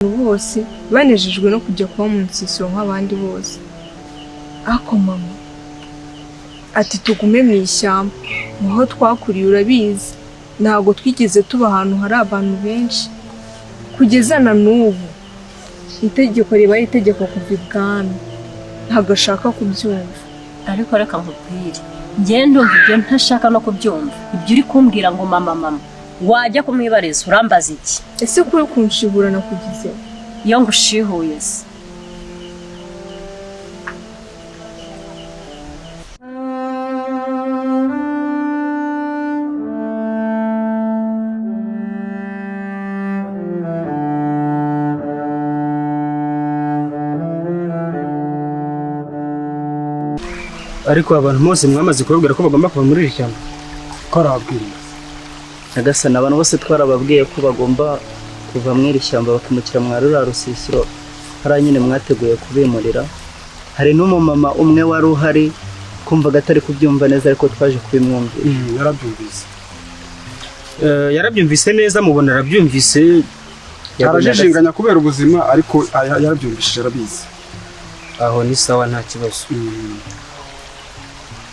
bose banejejwe no kujya kuba mu Rusisiro nk'abandi bose. Ako mama ati tugume mu ishyamba, niho twakuriye urabizi, ntabwo twigeze tuba ahantu hari abantu benshi kugeza na n'ubu. Itegeko ribaye itegeko kuva ibwami, ntabwo ashaka kubyumva. Ariko reka nkubwire, njye ndumva ibyo ntashaka no kubyumva. Ibyo uri kumbwira ngo mama wajya kumwibariza urambaza iki? Ese kuri kunshibura nakugize? Iyo ngushihuye se ariko abantu bose mwamaze kubabwira ko bagomba kuva muri iri shyamba? Ko arababwira Nyagasani, abantu bose twarababwiye ko bagomba kuva muri iri shyamba bakimukira mwa Rusisiro, hari nyine mwateguye kubimurira. Hari n'umumama umwe wari uhari kumva gatari kubyumva neza, ariko twaje kubimwumvira. Yarabyumvise neza, mubona arabyumvise, arajijinganya kubera ubuzima, ariko yarabyumvishije arabizi. Aho ni sawa, nta kibazo.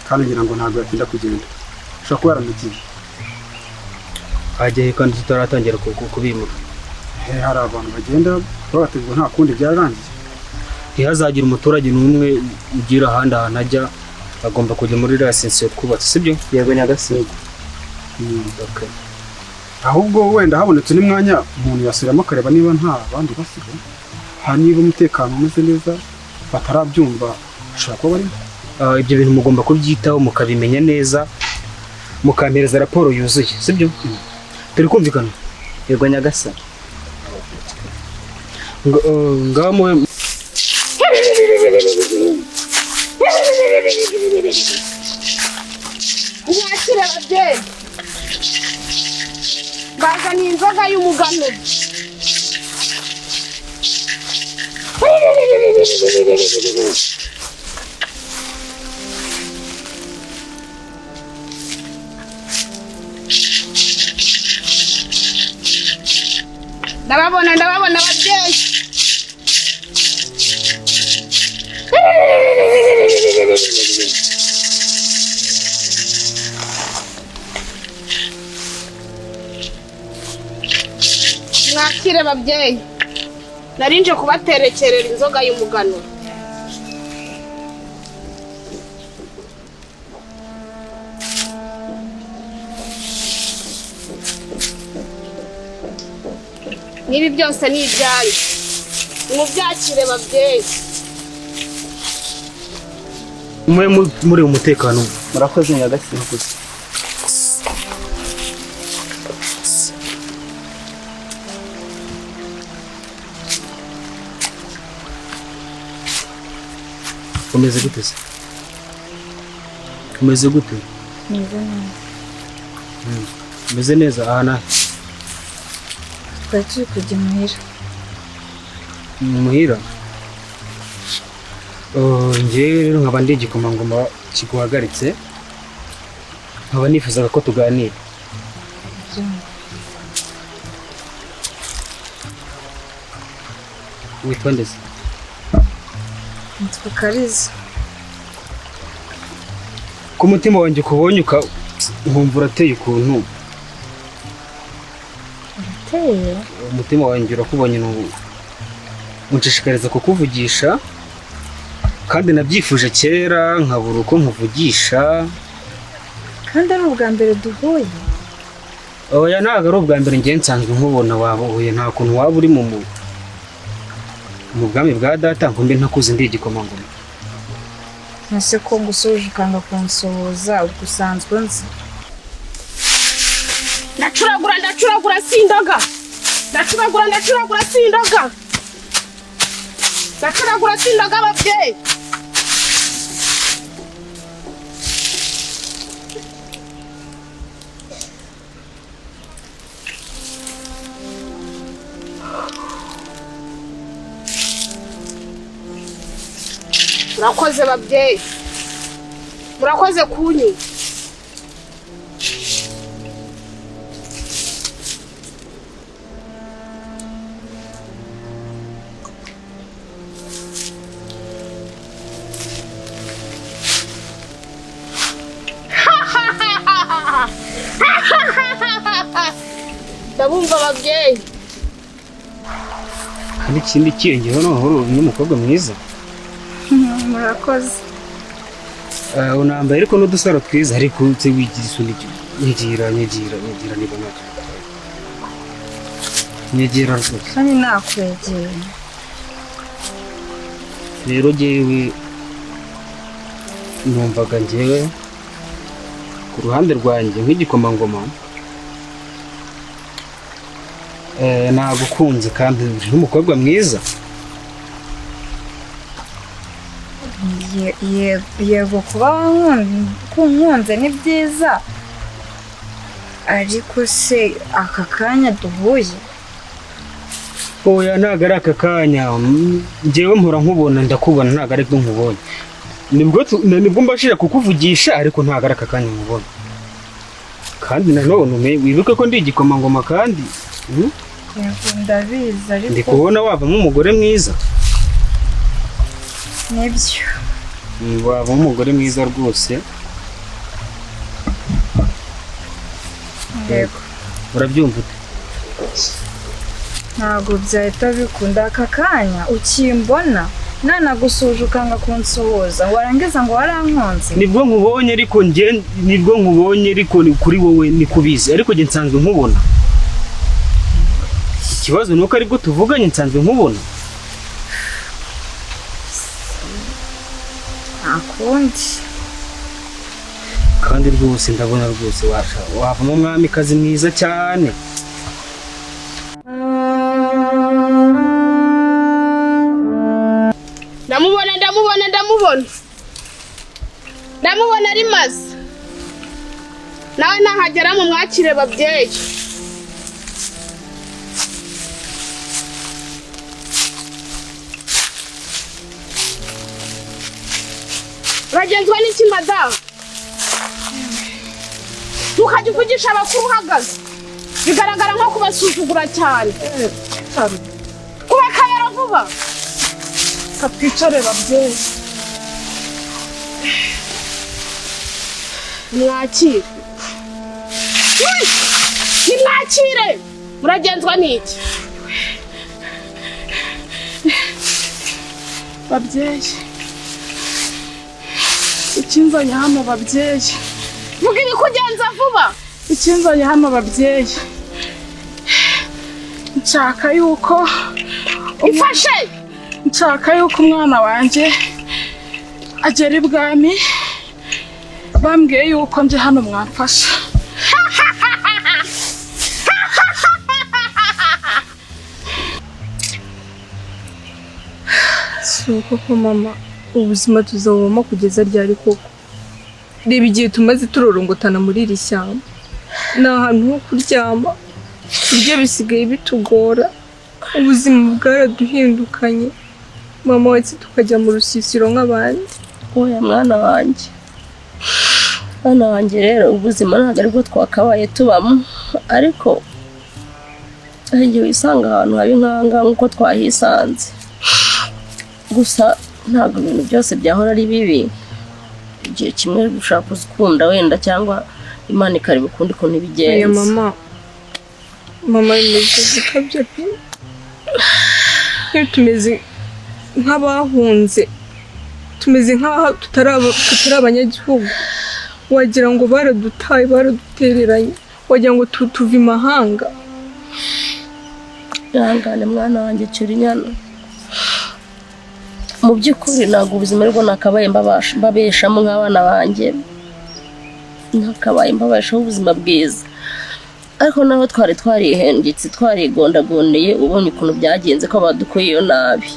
Kandi ngira ngo ntabwo yatinda kugenda, ushobora kuba yaramugiye. Hajyahe kandi tutaratangira kubimura. Hari abantu bagenda babategwa nta kundi byararangiye. Ntihazagira umuturage n'umwe ugira ahandi ahantu ajya, agomba kujya muri Rusisiro twubatse, sibyo? Yego Nyagasani. Okay. Ahubwo wenda habonetse n'umwanya umuntu yasubiramo akareba niba nta bandi basiga, hanyuma umutekano umeze neza batarabyumva, ashobora kuba barimo. Ibyo bintu mugomba kubyitaho mukabimenya neza, mukampereza raporo yuzuye, sibyo? Turi kumvikana? Yego Nyagasani. Ngaho muhe Mwakire ababyeyi, bazaniye inzoga y'umugano. Ndababona ababyeyi. Mwakire babyeyi, narinje kubaterekerera inzoga y'umugano. Nibi byose ni ibyanyu, mubyakire babyeyi. muri umutekano. Murakoze Nyagasani. Umeze gute se? Umeze gute? Umeze neza. Aha nahe? Twari kujya muhira. Muhira? Njyewe rero nkaba ndi igikomangoma kiguhagaritse, nkaba nifuzaga ko tuganira. Witwa nde se? Nitwa Kariza. Ku mutima wanjye kubonye nkumva urateye ukuntu. Urateye? Umutima wanjye urakubonye unshishikariza kukuvugisha, kandi nabyifuje kera nkabura uko nkuvugisha. Kandi ari ubwa mbere duhuye? Oya, ntabwo ari ubwa mbere, njye nsanzwe nkubona wahuye, nta kuntu waba uri mu bwami bwa data ngo mbe ntakuze ndi igikomangoma. Nase ko ngusuje ukanga kunsohoza, ubwo usanzwe nzi. Ndacuragura sindaga. Ndacuragura sindaga babyeyi. Murakoze babyeyi, murakoze kunyu. ndabumva ababyeyi. Hari ikindi kiyongeyeho noneho n'umukobwa mwiza. Murakoze. Unambaye ariko n'udusaro twiza ariko utse wigira isoni nyigira niba naka. Nyigira rwose. Kandi nakwegera. Rero jewe numvaga njyewe ku ruhande rwanjye nk'igikomangoma nagukunze kandi uri umukobwa mwiza. Yego kuba kunkunze ni byiza ariko se aka kanya duhuye oya ntago ari aka kanya njyewe mpora nkubona ndakubona ntago ari byo nkubonye nibwo mbashira kukuvugisha ariko ntago ari aka kanya nkubona kandi nanone wibuke ko ndi igikomangoma kandi yego ndabizi ariko ndi kubona wavamo umugore mwiza. Nibyo wavamo umugore mwiza rwose. Yego urabyumva ute? ntabwo byahita bikunda aka kanya ukimbona nanagusuje ukanga kunsuhuza warangiza ngo warankunze. Nibwo nkubonye ariko kuri wowe ni kubizi ariko nge nsanzwe nkubona. Ikibazo nuko ariko tuvuganye nsanzwe nkubona. Akundi kandi rwose ndabona rwose wavamo umwamikazi mwiza cyane. Ndamubona ari maze. Nawe nahagera mu mwakire babyeyi. Uragenzwa n'iki madamu? Ntukajye uvugisha abakuru uhagaze. Bigaragara nko kubasuzugura cyane. Kubeka rero vuba. Kapicare babyeyi. Mwakire. Nimwakire. Muragenzwa n'iki? Babyeyi. Ikinzanye hano babyeyi. Vuga ibikugenza vuba. Ikinzanye hano babyeyi. Nshaka yuko ifashe. Nshaka yuko umwana wanjye agera ibwami. Bambwiye yuko nje hano mwamfasha. Suko ko mama ubuzima tuzaboma kugeza ryari koko. Reba igihe tumaze turorongotana muri iri shyamba. Ni ahantu ho kuryama. Ibyo bisigaye bitugora. Ubuzima bwaraduhindukanye. Mama wacu tukajya mu Rusisiro nk'abandi. Oya mwana wanjye. Mwana wanjye rero ubuzima ntabwo aribwo twakabaye tubamo ariko igihe wisanga ahantu habi nk'ahangaha nk'uko twahisanze. Gusa ntabwo ibintu byose byahora ari bibi. Igihe kimwe ushaka kuzikunda wenda cyangwa Imana ikareba ukundi ukuntu ibigenza. Oya mama imeze zikabyo pe. Tumeze nk'abahunze. Tumeze nk'aho tutari abanyagihugu. Wagira ngo baradutaye baradutereranye. Wagira ngo tuve imahanga. Ihangane mwana wanjye Cyurinyana. Mu by'ukuri ntabwo ubuzima ariko nakabaye mbabeshamo nk'abana banjye. Nakabaye mbabeshaho ubuzima bwiza. Ariko naho twari twarihengetse twarigondagondeye ubonye ukuntu byagenze ko badukuye iyo nabi.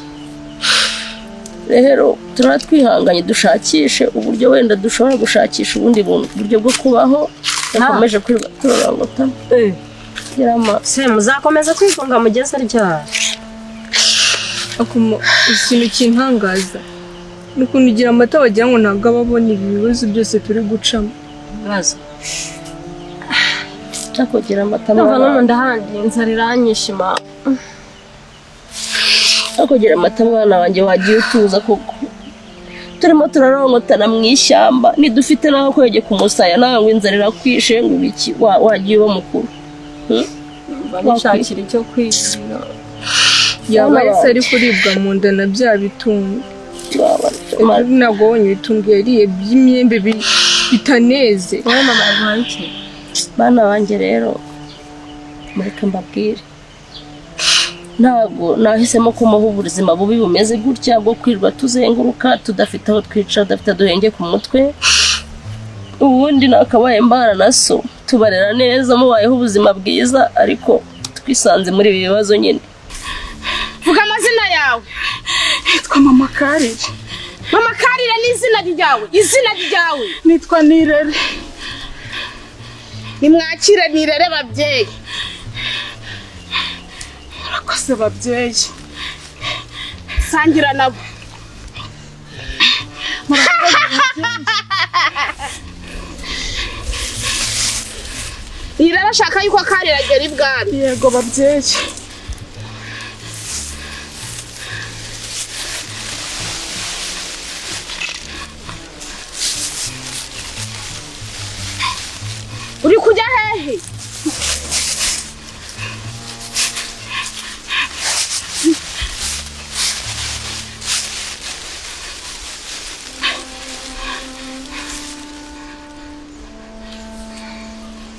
Rero turatwihanganye dushakishe uburyo wenda dushobora gushakisha ubundi buryo bwo kubaho. Yakomeje kurorongota. Girama se muzakomeza kwifunga mugeze ryari? Akumo ikintu kintangaza. Nukuntu ugira amata wagira ngo ntabwo ababona ibibazo byose turi gucamo. Baza. Akugira amata Numva no ndahandi inzara iranyishima. Akugira amata mwana wanjye wagiye utuza koko. Turimo turarongotana mu ishyamba nidufite naho kwege kumusaya nawe ngo inzara irakwishe ngo iki wagiye uba mukuru. banishakira icyo kwirira yaba yese ari kuribwa mu nda na bya bitungo ntabwo wonye ibitungo yariye by'imyembe bitaneze wowe mama arwaye iki bana banjye rero mureke mbabwire ntabwo nahisemo kumuha ubuzima bubi bumeze gutya bwo kwirwa tuzenguruka tudafite aho twicara tudafite duhenge ku mutwe ubundi nakabaye mbana na so tubarera neza mubayeho ubuzima bwiza ariko twisanze muri ibi bibazo nyine. Vuga amazina yawe. Nitwa Mama Karire. Mama Karire ni izina ryawe. Izina ryawe. Nitwa Nirere. Nimwakire Nirere babyeyi. Murakoze babyeyi. Sangira nabo. Nirere ashaka yuko Karire agera ibwami. Yego babyeyi. Uri kujya hehe?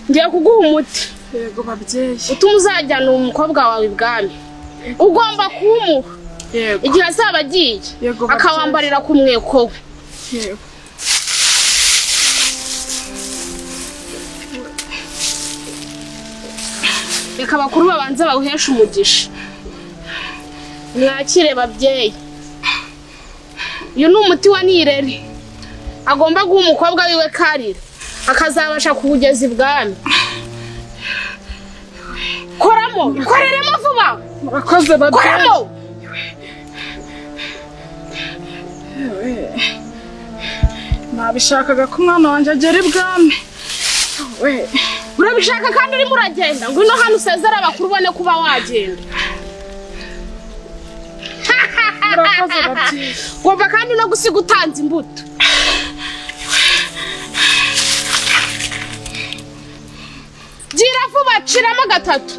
Ngiye kuguha umuti. Yego babyeyi. Utuma uzajyana umukobwa wawe ibwami. Ugomba kumuha. Yego. Igihe azaba agiye. Yego. Akawambarira ku mweko we. Yego. Reka bakuru babanze bawuhesha umugisha. Mwakire babyeyi. Uyu ni umuti wa Nirere. Agomba guha umukobwa wiwe Karire. Akazabasha kuwugeza ibwami. Koramo, koreremo vuba. Murakoze babyeyi. Koramo. Nabishakaga ko umwana wanjye agera ibwami. Urabishaka kandi urimo uragenda ngo ino hano usezera abakuru ubone kuba wagenda. Murakoze babyeyi. Ngomba kandi no gusiga utanze imbuto. Gira vuba ciramo gatatu.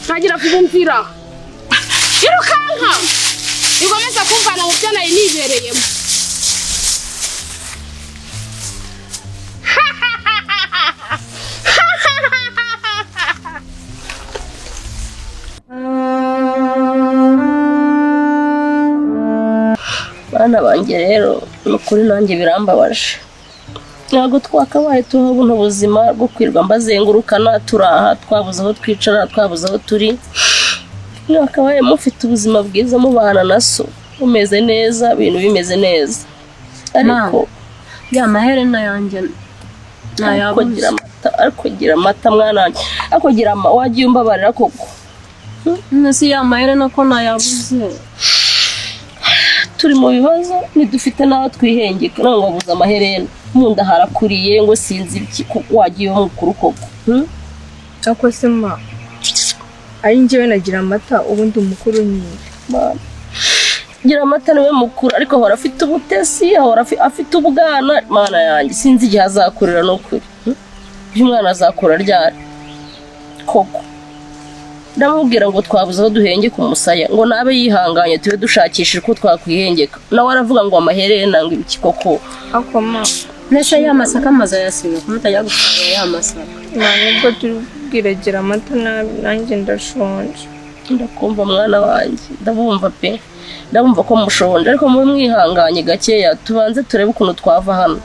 Nagira kubumvira. Irukanka. Igomeza kumvana mu byo nari nibereyemo. Bana banjye rero nukuri nanjye birambabaje. Ntabwo twakabaye tuhabona ubuzima bwo kwirwa mbazengurukana turaha twabuze aho twicara twabuze aho turi. Nakabaye mufite ubuzima bwiza mubana na so umeze neza ibintu bimeze neza. Ariko ya maherena yanjye nayabugira amata ariko gira amata mwana wanjye ariko gira wagiye umbabarira koko. Nasi ya maherena ko nayabuze. Turi mu bibazo nidufite naho twihengeka ngo wabuze amaherena munda harakuriye ngo sinzi iki wagiye mukuru koko. Ako sema ari njyewe nagira amata ubundi umukuru nyine. Gira amata niwe mukuru ariko hora afite ubutesi hora afite ubwana mana yanjye sinzi igihe azakurira no kuri. Uyu mwana azakura ryari koko. Ndamubwira ngo twabuze aho duhenge ku musaya ngo nabe yihanganye tube dushakishije ko twakwihengeka. Nawe aravuga ngo amaherena ngo iki koko. Akoma nese ya masaka maza yasiga kumutajya gusanga ya masaka. Nubwo turubwiragira amata nanjye ndashonje. Ndakumva mwana wanjye ndabumva pe. Ndabumva ko mushonje ariko muri mwihanganye gakeya tubanze turebe ukuntu twava hano.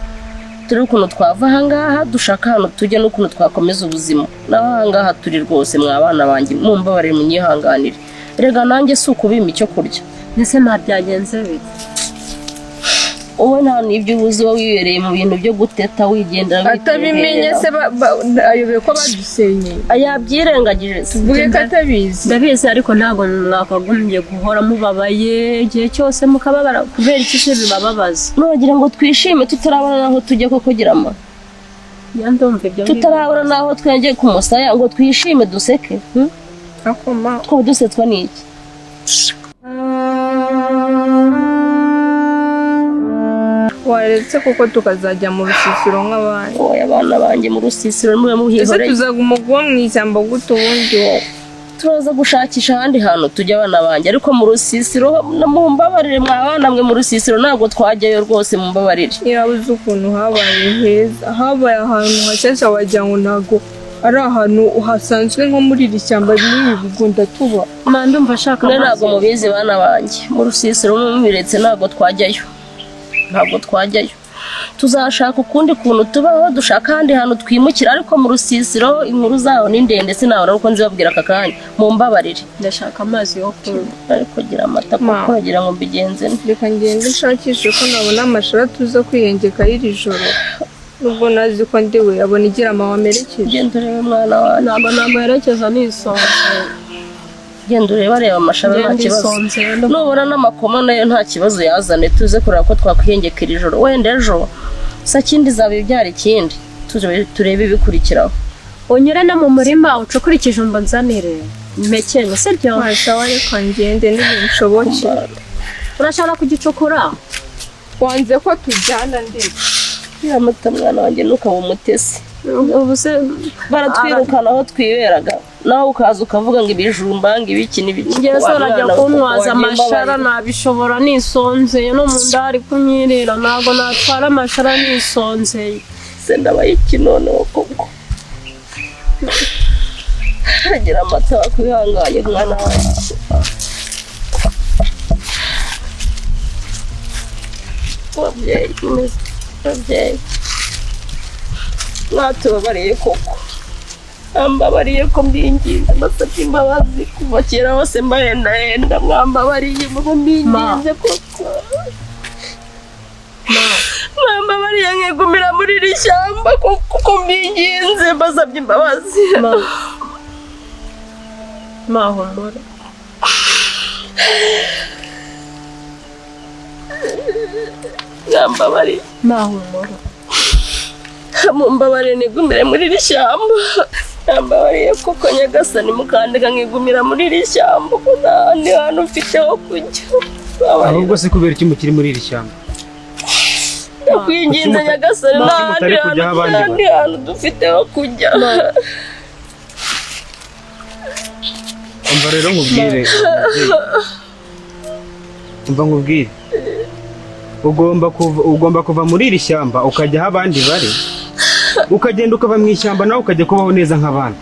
Turebe ukuntu twava hangaha dushaka hano tujye n'ukuntu twakomeza ubuzima. Nahangaha turi rwose mwabana banjye mumba bari munyihanganire. Rega nanjye sukubima icyo kurya. Nese mabyagenze bite? Uwe nta nibyo ubuzi wibereye mu bintu byo guteta wigendera atabimenye se ayobe ko badusenye ayabyirengagije tuvuge ko atabizi ndabizi ariko ntago nakagumye guhora mubabaye igihe cyose mukababara kubera iki se bibababaza nogira ngo twishime tutarabona naho tujye ko kugira ama yandumva ibyo tutarabona naho twenge ku musaya ngo twishime duseke akoma ko dusetswa niki waretse kuko tukazajya mu rusisiro nk'abandi. Oya abana banjye mu rusisiro mwe muhihore. Tuzaguma kuba mu ishyamba gute ubundi wowe? Turaza gushakisha ahandi hantu tujya abana banjye ariko mu rusisiro mumbabarire mwabana mwe mu rusisiro ntabwo twajyayo rwose mumbabarire. Irabuze ukuntu habaye heza, habaye ahantu hashyashya wagira ngo ntabwo ari ahantu hasanzwe nko muri iri shyamba rinini bigunda tuba. Ndumva ashaka ntabwo mubizi bana banjye mu rusisiro mubiretse ntabwo twajyayo. Tuzashaka ukundi kuntu tubaho dushaka ahandi hantu twimukira ariko mu rusisiro inkuru zaho ni ndende sinabona uko nzibabwira aka kanya mumbabarire. Ndashaka amazi yo kunywa ariko gira amata kuko kugira ngo mbigenze. Reka ngende nshakishe ko nabona amashara tuza kwiyengeka iri joro. Nubwo nazi ko ndiwe abona igira amawa merekeje. Genda urebe mwana wa ntabwo namuherekeza nisonze. Genda urebe areba amashara nta kibazo. Nubona n'amakoma nayo nta kibazo yazane tuze kureba ko twakwiyengekera ijoro. Wenda ejo sa kindi zaba ibyara ikindi turebe ibikurikiraho. Unyure no mu murima ucukura ikijumba nzanire mekene se byo. Sawa reka ngende n'ibishoboke. Urashaka kugicukura? Wanze ko tujyana ndetse. Ya mata mwana wanjye nukaba umutesi. Ubu se baratwirukana aho twiberaga naho ukaza ukavuga ngo ibijumba ngo ibiki n'ibiki. Ngiye se urajya kunywaza amashara nabishobora nisonzeye no mu nda ari kunyirira ntabwo natwara amashara nisonzeye. Se ndabaye iki noneho koko. Agira amata wakwihanganye mwana wawe. Abyeyi mwatubabariye koko. Ambabariye ko mbinginze mbasabye imbabazi kuva kera hose mbahendahenda mwambabariye mugo mbinginze koko. Mwambabariye nkigumira muri iri shyamba kuko mbinginze mbasabye imbabazi. Mahumura. Mwambabariye. Mahumura. Mumbabarire nigumire muri iri shyamba. Mwambabariye kuko nyagasani mukandega nkigumira muri iri shyamba kuko ntahandi hantu mfite ho kujya. Ahubwo se kubera iki mukiri muri iri shyamba? Kwinginze nyagasani ntahandi hantu dufite ho kujya. Umva rero nkubwire. Umva nkubwire. Ugomba kuva muri iri shyamba ukajya aho abandi bari. Ukagenda ukava mu ishyamba nawe ukajya kubaho neza nk'abandi.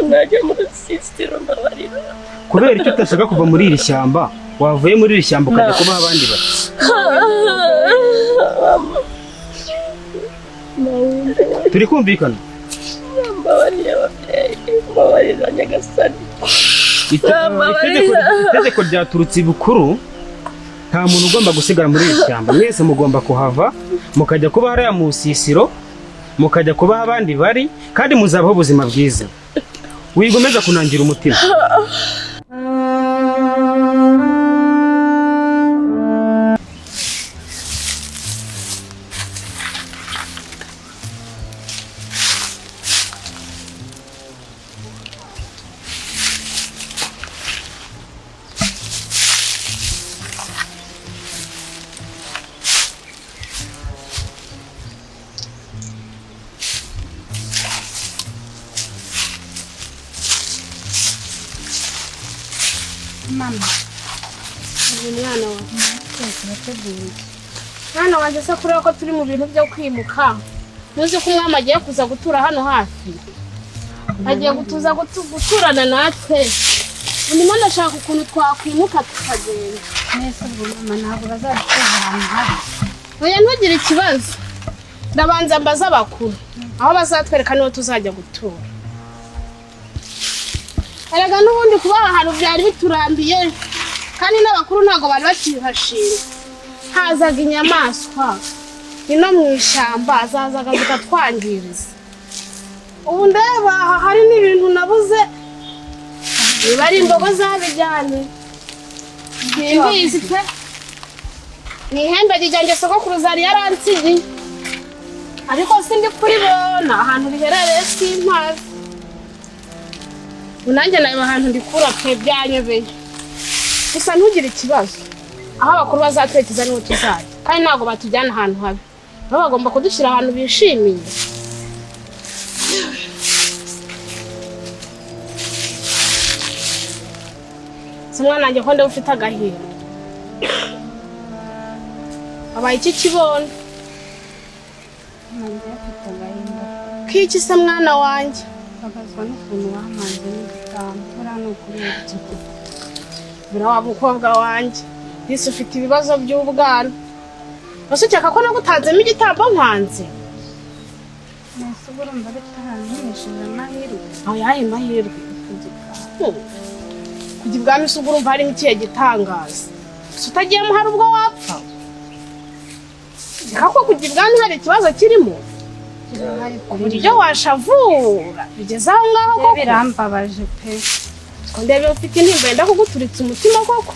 Najya mu rusisiro ndabarira. Kubera icyo utashaka kuva muri iri shyamba, wavuye muri iri shyamba ukajya kubaho abandi bari. Turi kumvikana? Mbabariye ababyeyi, mbabarira nyagasani. Itegeko ryaturutse ibukuru. Nta muntu ugomba gusigara muri iri shyamba. Mwese mugomba kuhava mukajya kuba hariya mu rusisiro. Mukajya kubaho abandi bari kandi muzabaho ubuzima bwiza. Wigomeza kunangira umutima. Mama. Mwana wanjye se kureba ko turi mu bintu byo kwimuka. Muzi ko umwami agiye kuza gutura hano hafi. Agiye guturana natwe. Ndimo ndashaka ukuntu twakwimuka tukagenda. Nese mama ntabwo bazadutura ahantu habi. Oya ntugire ikibazo. Ndabanza mbaza abakuru. Aho bazatwereka niho tuzajya gutura. Erega n'ubundi kuba ahantu byari biturambiye kandi n'abakuru ntago bari bakihashinga. Hazaga inyamaswa ino mu ishyamba zazaga zikatwangiriza. Ubu ndeba hari n'ibintu nabuze bari imbogo zabijyanye. Imbizi pe ni ihembe ry'ijyanjye sogokuru zari yaransigiye ariko sindi kuribona ahantu riherereye simpazi. Unanjye nayo ahantu ndikura pe byanyobeye. Gusa ntugire ikibazo. Aho abakuru bazatwerekeza niho tuzajya. kandi ntabwo batujyana ahantu habi baba bagomba kudushyira ahantu bishimiye. Simwana nanjye ko ndeba ufite agahinda. Abaye iki kibondo? Nanjye afite agahinda. Kiki se mwana wanjye? Bagazwa n'ukuntu wamanze n'igitabo. Buriya ni ukubera iki? Buriya wa mukobwa wanjye. Ese ufite ibibazo by'ubwana. Ese ukeka ko nagutanzemo igitambo nkanze? Nese ubwo urumva bitaranishije amahirwe. Aho yahe mahirwe. Kujya ibwami se ubwo urumva harimo ikihe gitangaza. Ese utagiyemo hari ubwo wapfa? Kako kujya ibwami hari ikibazo kirimo? Uburyo washavura bigeze aho ngaho koko birambabaje pe. Ndebe ufite intimba yenda kuguturitsa umutima koko.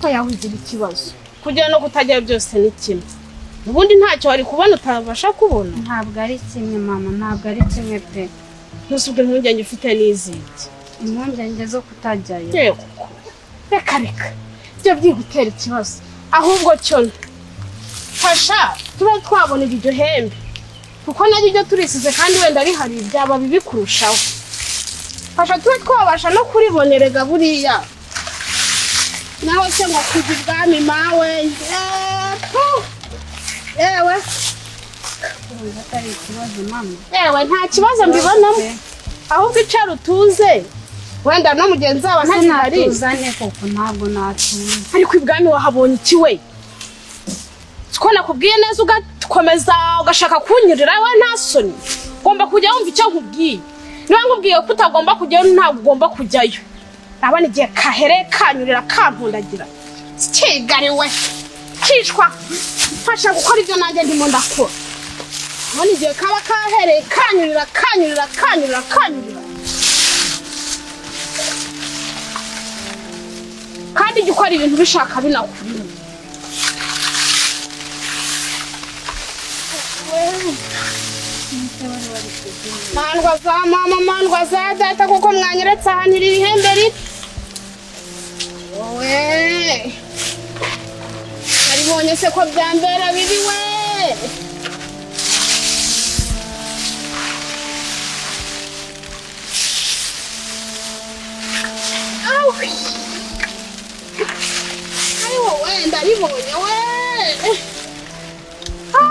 Ko yahugira ikibazo kugira no kutajya byose ni kimwe. Ubundi ntacyo wari kubona utabasha kubona. Ntabwo ari kimwe mama, ntabwo ari kimwe pe. Ntusubwe impungenge ufite n'iziki. Impungenge zo kutajyayo. Yego. Reka byo byigutera ikibazo. Ahubwo cyo fasha tuba twabona iryo hembe kuko nari ryo turisize kandi wenda ari hari byaba bibi kurushaho. Fasha tuba twabasha no kuribonerega buriya. Nawe se ngo kujya ibwami mawe. Yewe. Urumva atari ikibazo mama. Yewe nta kibazo mbibonamo. Ahubwo icara utuze. Wenda no mugenzi wawe ntari. Tuzane koko ntabwo natuze. Ariko ibwami wahabonye iki we? Ko nakubwiye neza ugakomeza ugashaka kunyurira we nta soni. Ugomba kujya wumva icyo nkubwiye. Niba nkubwiye ko utagomba kujyayo ntabwo ugomba kujyayo. Abana igihe kahere kanyurira kampundagira. Kigariwe. Kishwa. Fasha gukora ibyo nanjye ndimo ndakora. Abana igihe kaba kahere kanyurira. Kandi jya ukora ibintu bishaka binakuriye. Mandwa za mama, mandwa za data kuko mwanyeretse ahantu iri ihembe rito. Wowe. Aribonye se ko byambera bibi we. Awi. Ayo we ndaribonye we.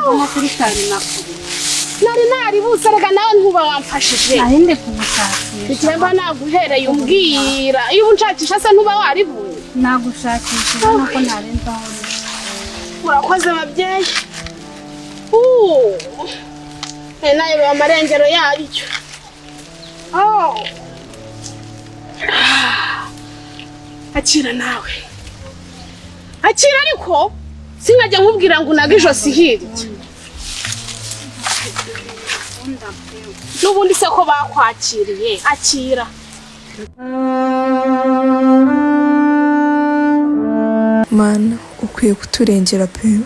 Mbona kuri cyane nakuri. Nari buze rega nawe ntuba wamfashije. Ahinde kugushakisha. Ikiremba naguhereye umbwira. Iyo unshakisha se ntuba waribunye. Nagushakisha nuko narenza aho. Urakoze babyeyi. Nayo amarengero yaryo. Akira nawe. Akira ariko singajya nkubwira ngo unaga ijosi hirya. N'ubundi se ko bakwakiriye akira. Mana ukwiye kuturengera pe.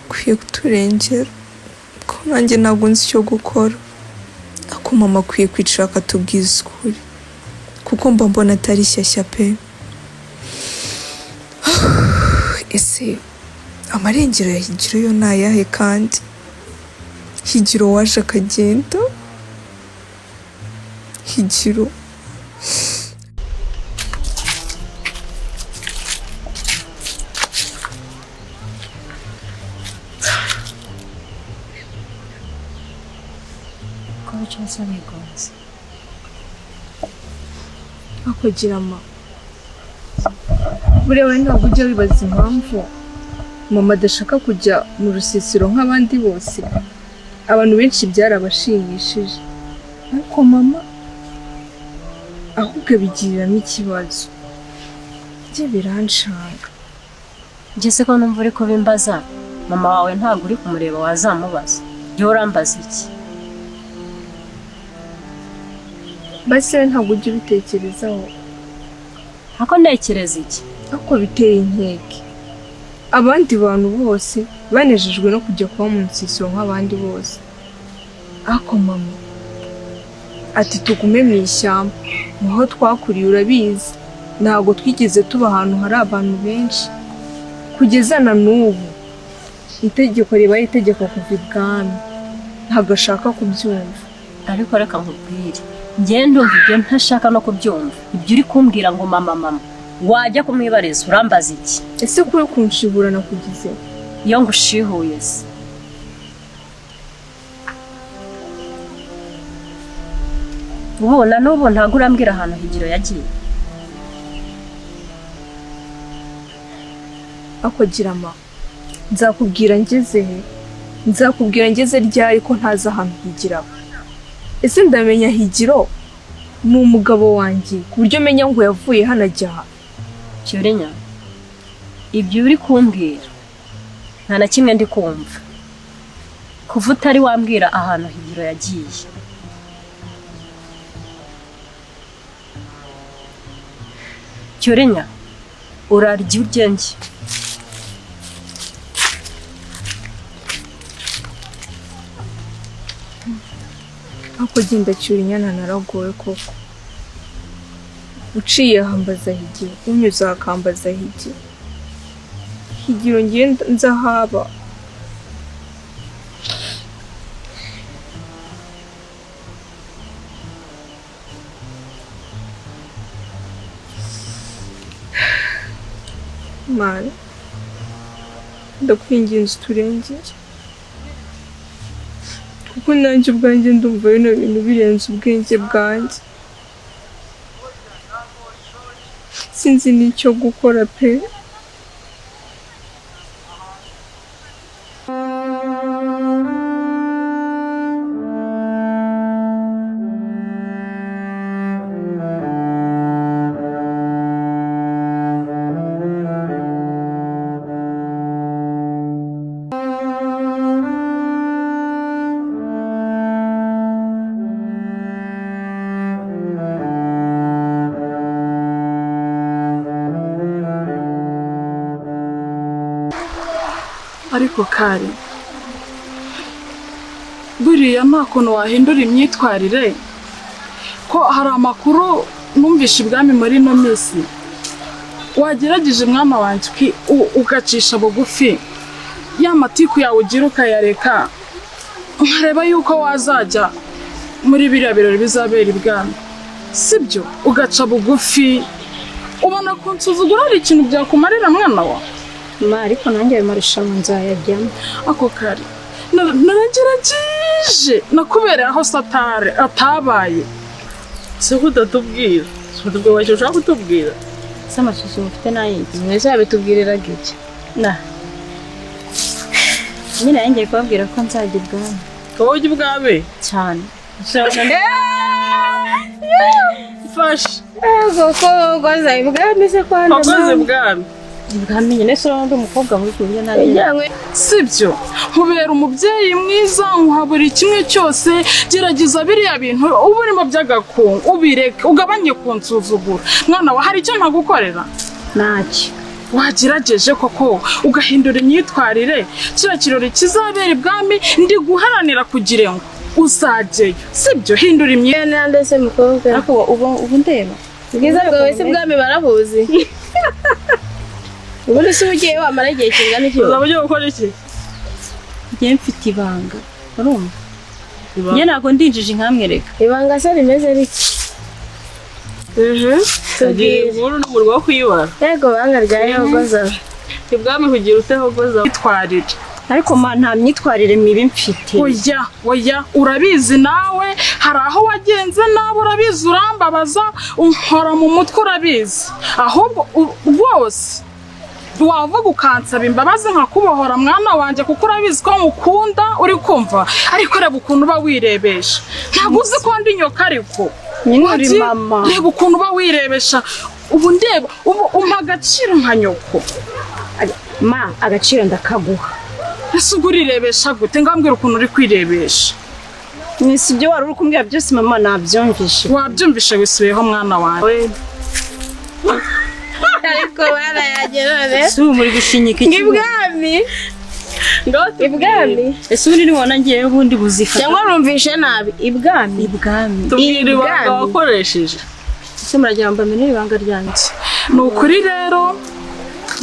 Ukwiye kuturengera. Ko nanjye ntabwo nzi icyo gukora. Ako mama akwiye kwicara akatubwiza ukuri. Kuko mba mbona atari shyashya pe. Ese amarengero ya Higiro yo ni ayahe kandi? Higiro waje akagenda? Higiro ko cyose bigonze. akugira ma. Buriya we ntabwo ujya wibaza impamvu mama adashaka kujya mu rusisiro nk'abandi bose. Abantu benshi byarabashimishije. Ariko mama ahubwo bigiriramo ikibazo. Bye biranshanga. Ngeze ko numva uri kubimbaza. Mama wawe ntabwo uri kumureba wazamubaza. Jya urambaza iki? Basi we ntabwo ujya ubitekerezaho. Ako ntekereza iki? Ako biteye inkeke. Abandi bantu bose banejejwe no kujya kuba mu nsisiro nk'abandi bose. Ako mama ati tugume mu ishyamba. Aho twakuriye urabizi. Ntabwo twigeze tuba ahantu hari abantu benshi kugeza na n'ubu itegeko ribaye itegeko kuva ibwami ntabwo ashaka kubyumva. ariko reka nkubwire njye ndumva ibyo ntashaka no kubyumva. Ibyo uri kumbwira ngo mama wajya kumwibariza urambaza iki? Ese kuri kunshibura nakugize iyo ngushihuye se ubona n'ubu ntabwo urambwira ahantu Higiro yagiye. akogira ma nzakubwira ngeze ryari ko ntaza ahantu Higiro. Ese ndamenya Higiro ni umugabo wanjye ku buryo menya ngo yavuye hano ajya aha. Cyurinyana ibyo uri kumbwira nta na kimwe ndi kumva kuva utari wambwira ahantu Higiro yagiye. Cyurinyana urarya uryenjye. ako genda Cyurinyana naragowe koko. Uciye hambaza Higiro unyuze akambaza Higiro. Higiro ngiye nzahaba. Mara ndakwinginze turengere kuko nanjye ubwanjye ndumva bino bintu birenze ubwenge bwanjye. Sinzi n'icyo gukora pe. ariko kari buriya nta kuntu wahindura imyitwarire ko hari amakuru numvishe ibwami muri ino minsi. Wagerageje mwana wanjye ugacisha bugufi ya matiku yawe ugira ukayareka nkareba yuko wazajya muri biriya birori bizabera ibwami, sibyo? Ugaca bugufi. Ubona kunsuzugura ari ikintu byakumarira mwana wa ariko nanjye ayo marushanwa nzayajyamo. ako kari naragerageje nakubereye aho satare atabaye. Se kudatubwira sutubwe wacyo ushaka kutubwira se amashusho mufite n'ayindi mwese babitubwirira gike nyine yangiye kubabwira ko nzajya ibwami. wowe ujya ibwami cyane fashe koko ngoza ibwami se kwanda wakoze ibwami ibwami nyine se undi umukobwa muri kurya nawe sibyo? Nkubera umubyeyi mwiza nkuha buri kimwe cyose. Gerageza biriya bintu uba urimo by'agakungu ubireke ugabanye kunsuzugura. Mwana wa hari icyo ntagukorera ntacyo. Wagerageje koko ugahindura imyitwarire kiriya kirori kizabera ibwami ndi guharanira kugira ngo uzajyeyo, sibyo? Hindura imyitwarire ndetse mukobwa ariko ubu ndeba bwiza bwawe se bwami barabuzi. ubundi se ugiye wamara igihe kingana iki? uzaba ugiye gukora iki? Njye mfite ibanga urumva. Njye ntabwo ndinjije nkamwereka. Ibanga se rimeze riki? tugiye inkuru n'umurwa wo kuyibara. Yego banga rya Yehogoza. Ibwami kugira utehogoza itwarire. Ariko nta myitwarire mibi mfite. Oya urabizi nawe hari aho wagenze nawe urabizi urambabaza unkora mu mutwe urabizi. Ahubwo rwose wavuga ukansaba imbabazi nkakubohora mwana wanjye kuko urabizi ko ngukunda uri kumva. Ariko reba ukuntu uba wirebesha. Ntabwo uzi ko ndi nyoka ariko nyine uri mama. Reba ukuntu uba wirebesha. Ubu ndeba umpa agaciro nka nyoko. Agaciro ndakaguha. Ese ubwo urirebesha gute? Ngambwira ukuntu uri kwirebesha. Mwisi ibyo wari uri kumbwira byose mama nabyumvishe. Wabyumvishe wisubiyeho mwana wanjye. Ariko barayagerane. Muri gushinyika iki? Ibwami. Ibwami. Ese uri nibona ngiye ubundi buzifata. Cyangwa numvishe nabi. Ibwami. Tubwire ibanga wakoresheje. Ese murajya mbamenye ibanga ryanjye. Ni ukuri rero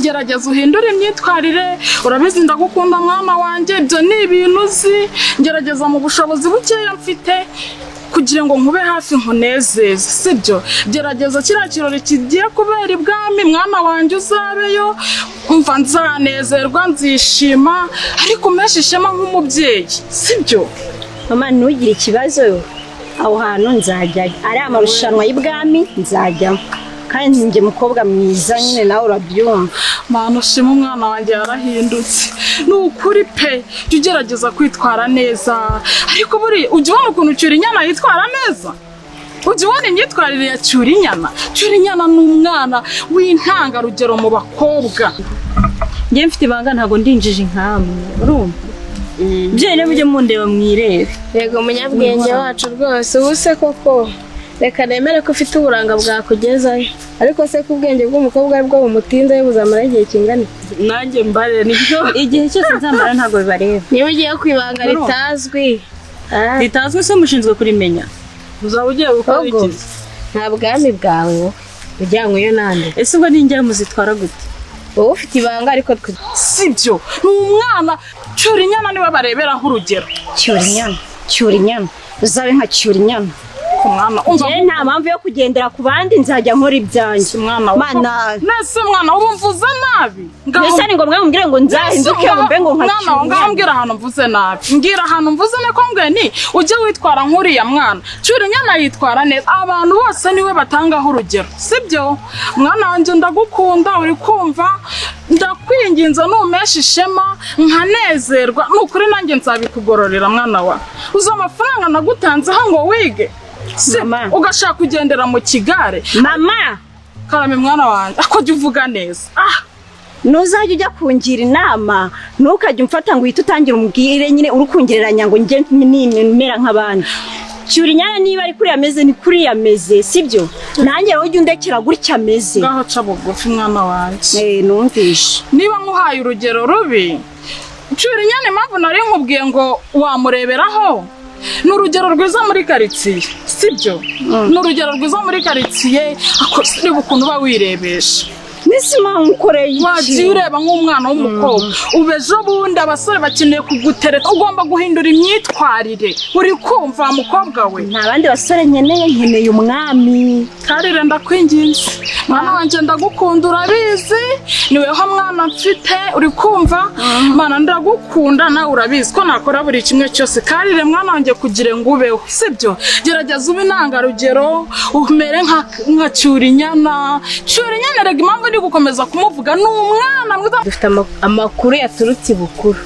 gerageza uhindure imyitwarire urabizi ndagukunda mwana wanjye ibyo ni ibintu uzi gerageza mu bushobozi bukeya mfite kugira ngo nkube hafi nkunezeze sibyo gerageza kiriya kirori kigiye kubera ibwami mwana wanjye uzabeyo umva nzanezerwa nzishima ariko umeshe ishema nk'umubyeyi sibyo mama ntugire ikibazo aho hantu nzajyayo ari amarushanwa y'ibwami nzajyamo kandi njye mukobwa mwiza nyine nawe urabyumva mana ushima umwana wanjye yarahindutse ni ukuri pe jya ugerageza kwitwara neza ariko buriya ujya ubona ukuntu Cyurinyana yitwara neza ujya ubona imyitwarire ya Cyurinyana ni umwana w'intangarugero mu bakobwa njye mfite ibanga ntabwo ndinjije inkamwe urumva byene mujye mundeba mwirebe yego munyabwenge wacu rwose ubu se koko reka nemere ko ufite uburanga bwakugezayo ariko se ko ubwenge bw'umukobwa ari bwo bumutinda buzamara igihe kingana nanjye mbare nibyo igihe cyose nzamara ntabwo bibareba niba ugiye kwibanga ritazwi se mushinzwe kurimenya uzaba ugiye gukora iki nta bwami bwawe ujyanyweyo nande ese ubwo ninjya muzitwara gute wowe ufite ibanga ariko sibyo ni umwana Cyurinyana niwe bareberaho urugero Cyurinyana uzabe nka Cyurinyana njye nta mpamvu yo kugendera ku bandi nzajya nkora ibyanjye mana nese mwana ubu mvuze nabi mbese ni ngombwa mbwire ngo nzahinduke mbe ngo nka Cyurinyana mbwira ahantu mvuze nabi mbwira ahantu mvuze niko mbwe ni ujye witwara nk'uriya mwana Cyurinyana yitwara neza abantu bose niwe batangaho urugero sibyo mwana wanjye ndagukunda uri kumva ndakwinginze numesha ishema nkanezerwa nukuri nanjye nzabikugororera mwana wa uzi amafaranga nagutanzeho ngo wige ugashaka kugendera mu kigare mama karame mwana wanjye ako jya uvuga neza ntuzajya ujya kungira inama ntukajya umfata ngo uhite utangira umubwire nyine urukungereranya ngo njye nimera nk'abandi Cyurinyana niba ari kuriya ameze ni kuriya ameze sibyo nanjye rero ujya undekera gutya ameze ngaho ca bugufi mwana wanjye numvishe niba nkuhaye urugero rubi Cyurinyana impamvu nari nkubwiye ngo wamureberaho ni urugero rwiza muri karitsiye sibyo ni urugero rwiza muri karitsiye niba ukuntu uba wirebesha nisima nkoreye wagiye ureba nk'umwana w'umukobwa ubejo bundi abasore bakeneye kugutereta ugomba guhindura imyitwarire uri kumva mukobwa we nta bandi basore nkeneye umwami karire ndakwinginze mwana wanjye ndagukunda urabizi niweho mwana mfite uri kumva mana ndagukunda nawe urabizi ko nakora buri kimwe cyose karire mwana wanjye kugira ngo ubeho sibyo gerageza ube intangarugero umere nka Cyurinyana rega impamvu ndi gukomeza kumuvuga ni umwana mwiza dufite amakuru yaturutse ibukuru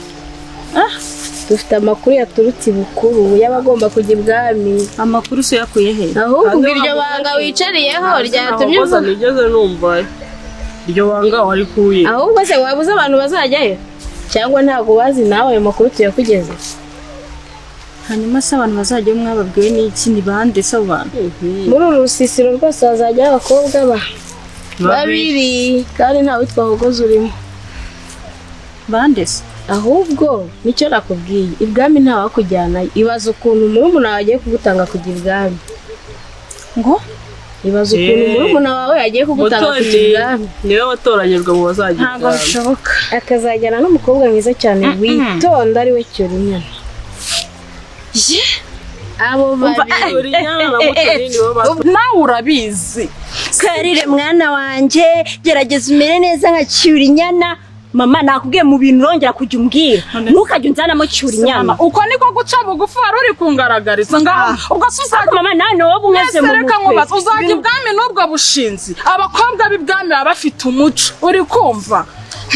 dufite amakuru yaturutse ibukuru y'abagomba kujya ibwami amakuru se yakuye he ahubwo iryo banga wicariyeho ryatumye uvuga nigeze numva iryo banga wari kuye ahubwo se wabuze abantu bazajyayo cyangwa ntabwo bazi nawe ayo makuru tuyakugeze hanyuma se abantu bazajyayo mwababwiwe n'iki ni bande se abo bantu muri uru rusisiro rwose hazajyayo abakobwa babiri kandi nta witwa Hogoza urimo bande se ahubwo nicyo nakubwiye ibwami nta wakujyanayo ibaza ukuntu murumuna wawe agiye kugutanga kujya ibwami ngo ibaza ukuntu murumuna wawe agiye kugutanga kujya ibwami niwe watoranyijwe mu bazajya ntabwo bishoboka akazajyana n'umukobwa mwiza cyane witonda ari we Cyurinyana abo babiri nawe urabizi karire mwana wanjye gerageza umere neza nka Cyurinyana mama nakubwiye mu bintu urongera kujya umbwira ntukajya unzanamo Cyurinyana uko niko guca bugufi wari uri kungaragariza ngaho ubwo uzajya mama nane wowe umeze mu mutwe uzajya ibwami n'ubwo bushinzi abakobwa b'ibwami baba bafite umuco uri kumva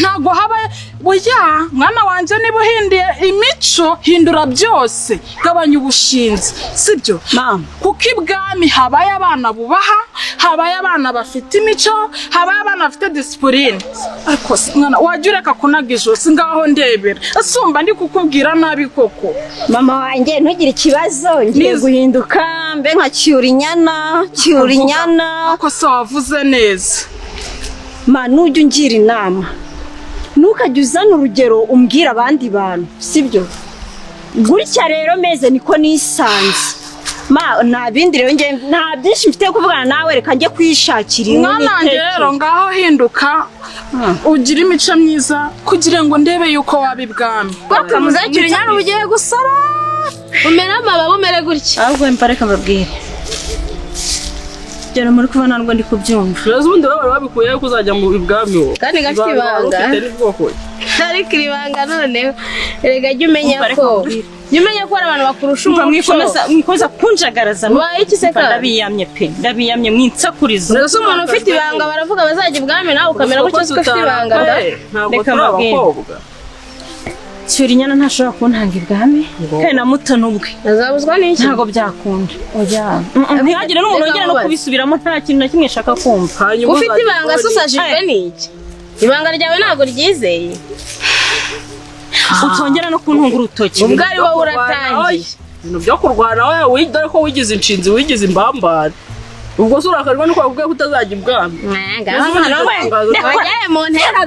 ntago haba oya mwana wanjye niba uhinduye imico hindura byose gabanya ubushinzi sibyo mama kuko ibwami habaye abana bubaha habaye abana bafite imico habaye abana bafite disipurine ariko mwana wajya ureka kunaga ijosi ngaho ndebera asumba ndi kukubwira nabi koko mama wanjye ntugire ikibazo ngiye guhinduka mbe nka Cyurinyana ako se wavuze neza ma nujya ungira inama ntukajya uzana urugero umbwira abandi bantu sibyo gutya rero meze niko nisanze ma nta bindi rero nge nta byinshi mfite kuvugana nawe reka njye kwishakira mwana wanjye rero ngaho hinduka ugira imico myiza kugira ngo ndebe yuko waba ibwami Cyurinyana ugiye gusara umera amababa umere gutya ahubwo mpareka mbabwire Jana muri kubona ngo ndi kubyumva rero ubundi baba babikuye ko uzajya mu ibwami wo kandi gafite ibanga ari kiribanga none erega jye umenya ko abantu bakurusha mwikomeza kunjagaraza iki se ka ndabiyamye mwinsakuriza rero umuntu ufite ibanga baravuga bazajya ibwami nawe ukamera ko cyose ufite ibanga reka abakobwa Cyurinyana ntashobora kuntanga ibwami kandi na muto nubwe azabuzwa n'iki ntago byakunda oya ntihagire n'umuntu wongera no kubisubiramo nta kintu na kimwe shaka kumva ufite ibanga susajijwe n'iki ibanga ryawe ntago ryizeye utongera no kuntunga urutoki ubwo ari wowe uratangiye ibintu byo kurwana wowe dore ko wigize inshinzi wigize imbambare ubwo sura akarwa nuko bakubwiye ko utazajya ibwami wajyaye mu ntera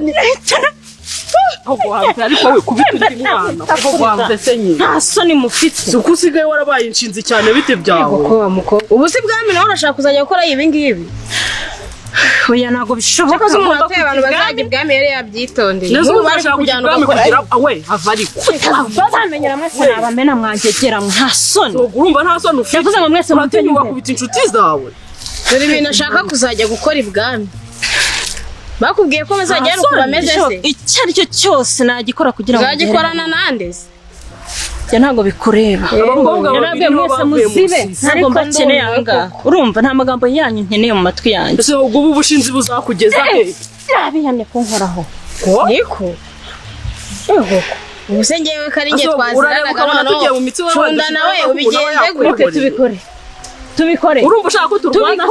ariko we kubita umwana kuko wanze se nyine nta soni mufite suko usigaye warabaye inshinzi cyane bite byawe ubu si bwami nawe urashaka kuzajya gukora ibi ngibi oya ntago bishoboka ko umuntu atuye abantu bazajya ibwami yari yabyitondeye n'ubu bashaka kujya ibwami kugira we hava ariko bazamenyera mwese nabamena mwangegera nta soni urumva nta soni ufite yavuze ngo mwese mutinyuka kubita inshuti zawe dore ibintu ashaka kuzajya gukora ibwami bakubwiye ko bazajya nuko bameze se icyo ari cyo cyose nagikora kugira ngo uzagikorana nande se bya ntago bikureba yarabwiye mwese muzibe ntago mbakeneye anga urumva nta magambo yanyu nkeneye mu matwi yanjye ese ubwo ubushinzi buzakugeza he nabiyane kunkoraho niko ubu se ngewe kari nge twaziranaga noneho cunda nawe ubigenze gute tubikore urumva ushaka ko turwana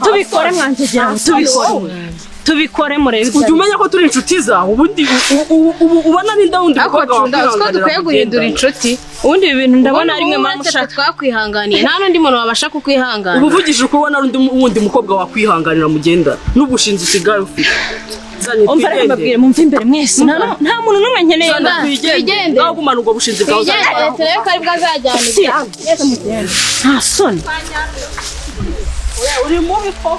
tubikore mwangegera tubikore murebe ujye umenya ko turi inshuti zawe ubundi ubona n'inda wundi ko dukwiye guhindura inshuti ubundi ibi bintu ndabona rimwe mushaka twakwihanganiye nta n'undi muntu wabasha kukwihangana ubu uvugije uko ubona wundi mukobwa wakwihanganira mugenda n'ubushinzi usigaye ufite umva mbabwire mumve imbere mwese nta muntu n'umwe nkeneye twigende aho gumana ubwo bushinzi bwawe turebe ko ari bwo azajyana nta soni uri mubi ko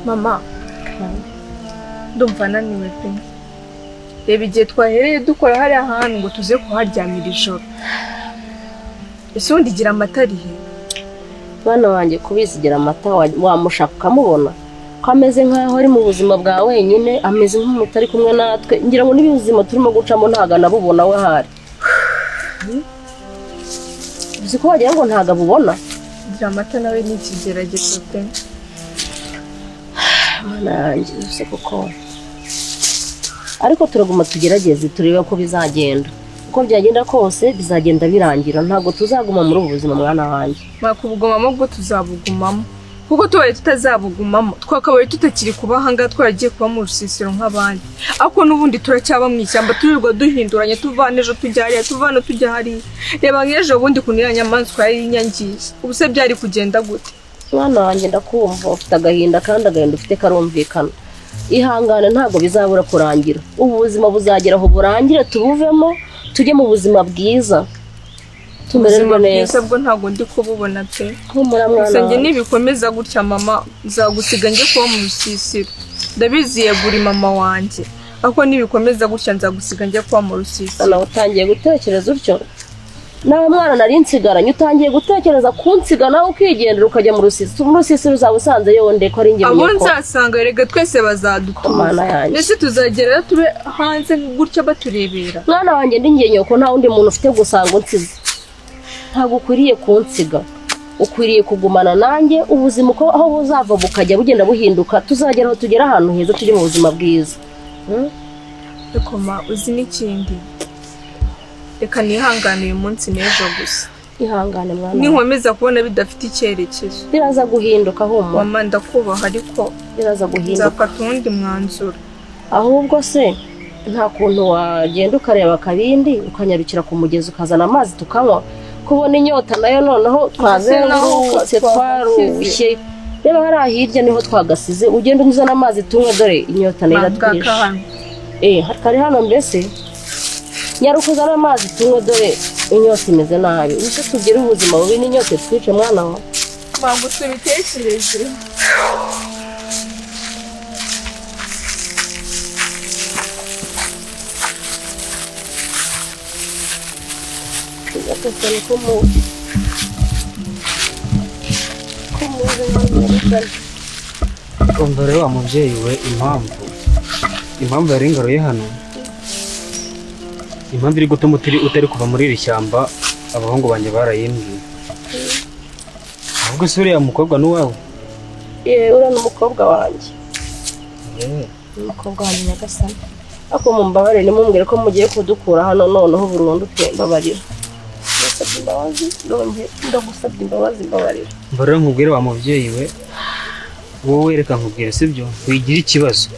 mama ndumva naniwe pe reba igihe twahereye dukora hariya hantu ngo tuze kuharyamira ijoro ese ubundi igira amata arihe mwana wanjye kubizigira amata wamushaka ukamubona ko ameze nk'aho ari mu buzima bwa wenyine ameze nk'umuntu ari kumwe natwe ngira ngo n'ibizima turimo gucamo ntago anabubona we ahari uzi ko wagira ngo ntago abubona igira amata nawe ni ikigeragezo pe mwana yanjye use kuko ariko turaguma tugerageze turebe ko bizagenda uko byagenda kose bizagenda birangira ntago tuzaguma muri ubu buzima mwana wanjye makubugumamo bwo tuzabugumamo kuko tubaye tutazabugumamo twakabaye tutakiri kubahanga twaragiye kuba mu rusisiro nk'abandi ariko n'ubundi turacyaba mu ishyamba turirwa duhinduranya tuvana ejo tujya hariya tuvana tujya hariya reba nk'ejo bundi kunira nyamaswa yari inyangiye ubu se byari kugenda gute mwana wanjye ndakumva ufite agahinda kandi agahinda ufite karumvikana ihangane ntago bizabura kurangira ubu buzima buzagera aho burangire tubuvemo tujye mu buzima bwiza tumererwe neza bwo ntago ndi kububona pe humura mwana wanjye nibikomeza gutya mama nzagusiga njye kuba mu rusisiro ndabizi yegura mama wanjye ariko nibikomeza gutya nzagusiga njye kuba mu rusisiro nawe utangiye gutekereza utyo nawe mwana nari nsigaranye utangiye gutekereza kunsiga nawe ukigendera ukajya mu rusisiro uzaba usanze yonde ko ari njye abo nzasanga erega twese bazadutuza ndetse tuzagera tube hanze gutya baturebera mwana wanjye ndi njye nyoko nta wundi muntu ufite gusanga unsize ntabwo ukwiriye kunsiga ukwiriye kugumana nanjye ubuzima uko aho buzava bukajya bugenda buhinduka tuzagera aho tugera ahantu heza tujye mu buzima bwiza ariko ma uzi n'ikindi reka nihangane uyu munsi n'ejo gusa ihangane mwana ninkomeza kubona bidafite icyerekezo biraza guhinduka humura mama ndakubaha ariko biraza guhinduka nzafata uwundi mwanzuro ahubwo se nta kuntu wagenda ukareba akabindi ukanyarukira ku mugezi ukazana amazi tukanywa kubona inyota nayo noneho twazengurutse twarushye reba hari hirya niho twagasize ugenda unyuzana amazi tunywe dore inyota niratwishe kari hano mbese nyarukuzana amazi tunywe dore inyota imeze nabi ubuse tugire ubuzima bubi n'inyota twice mwana wa bangu tubitekereje Yakasana kumuzi umva rero wa mubyeyi we impamvu yari ingaruye hano impamvu iri gutuma utari kuva muri iri shyamba abahungu banjye barayimbwiye ahubwo se uriya mukobwa n'uwawe uriya ni umukobwa wanjye umukobwa wanjye Nyagasani ako mumbabarire nimumubwire ko mugiye kudukura hano noneho burundu mbabarira ndagusabye imbabazi mbabarira rero nkubwire wa mubyeyi we wowe reka nkubwire sibyo wigira ikibazo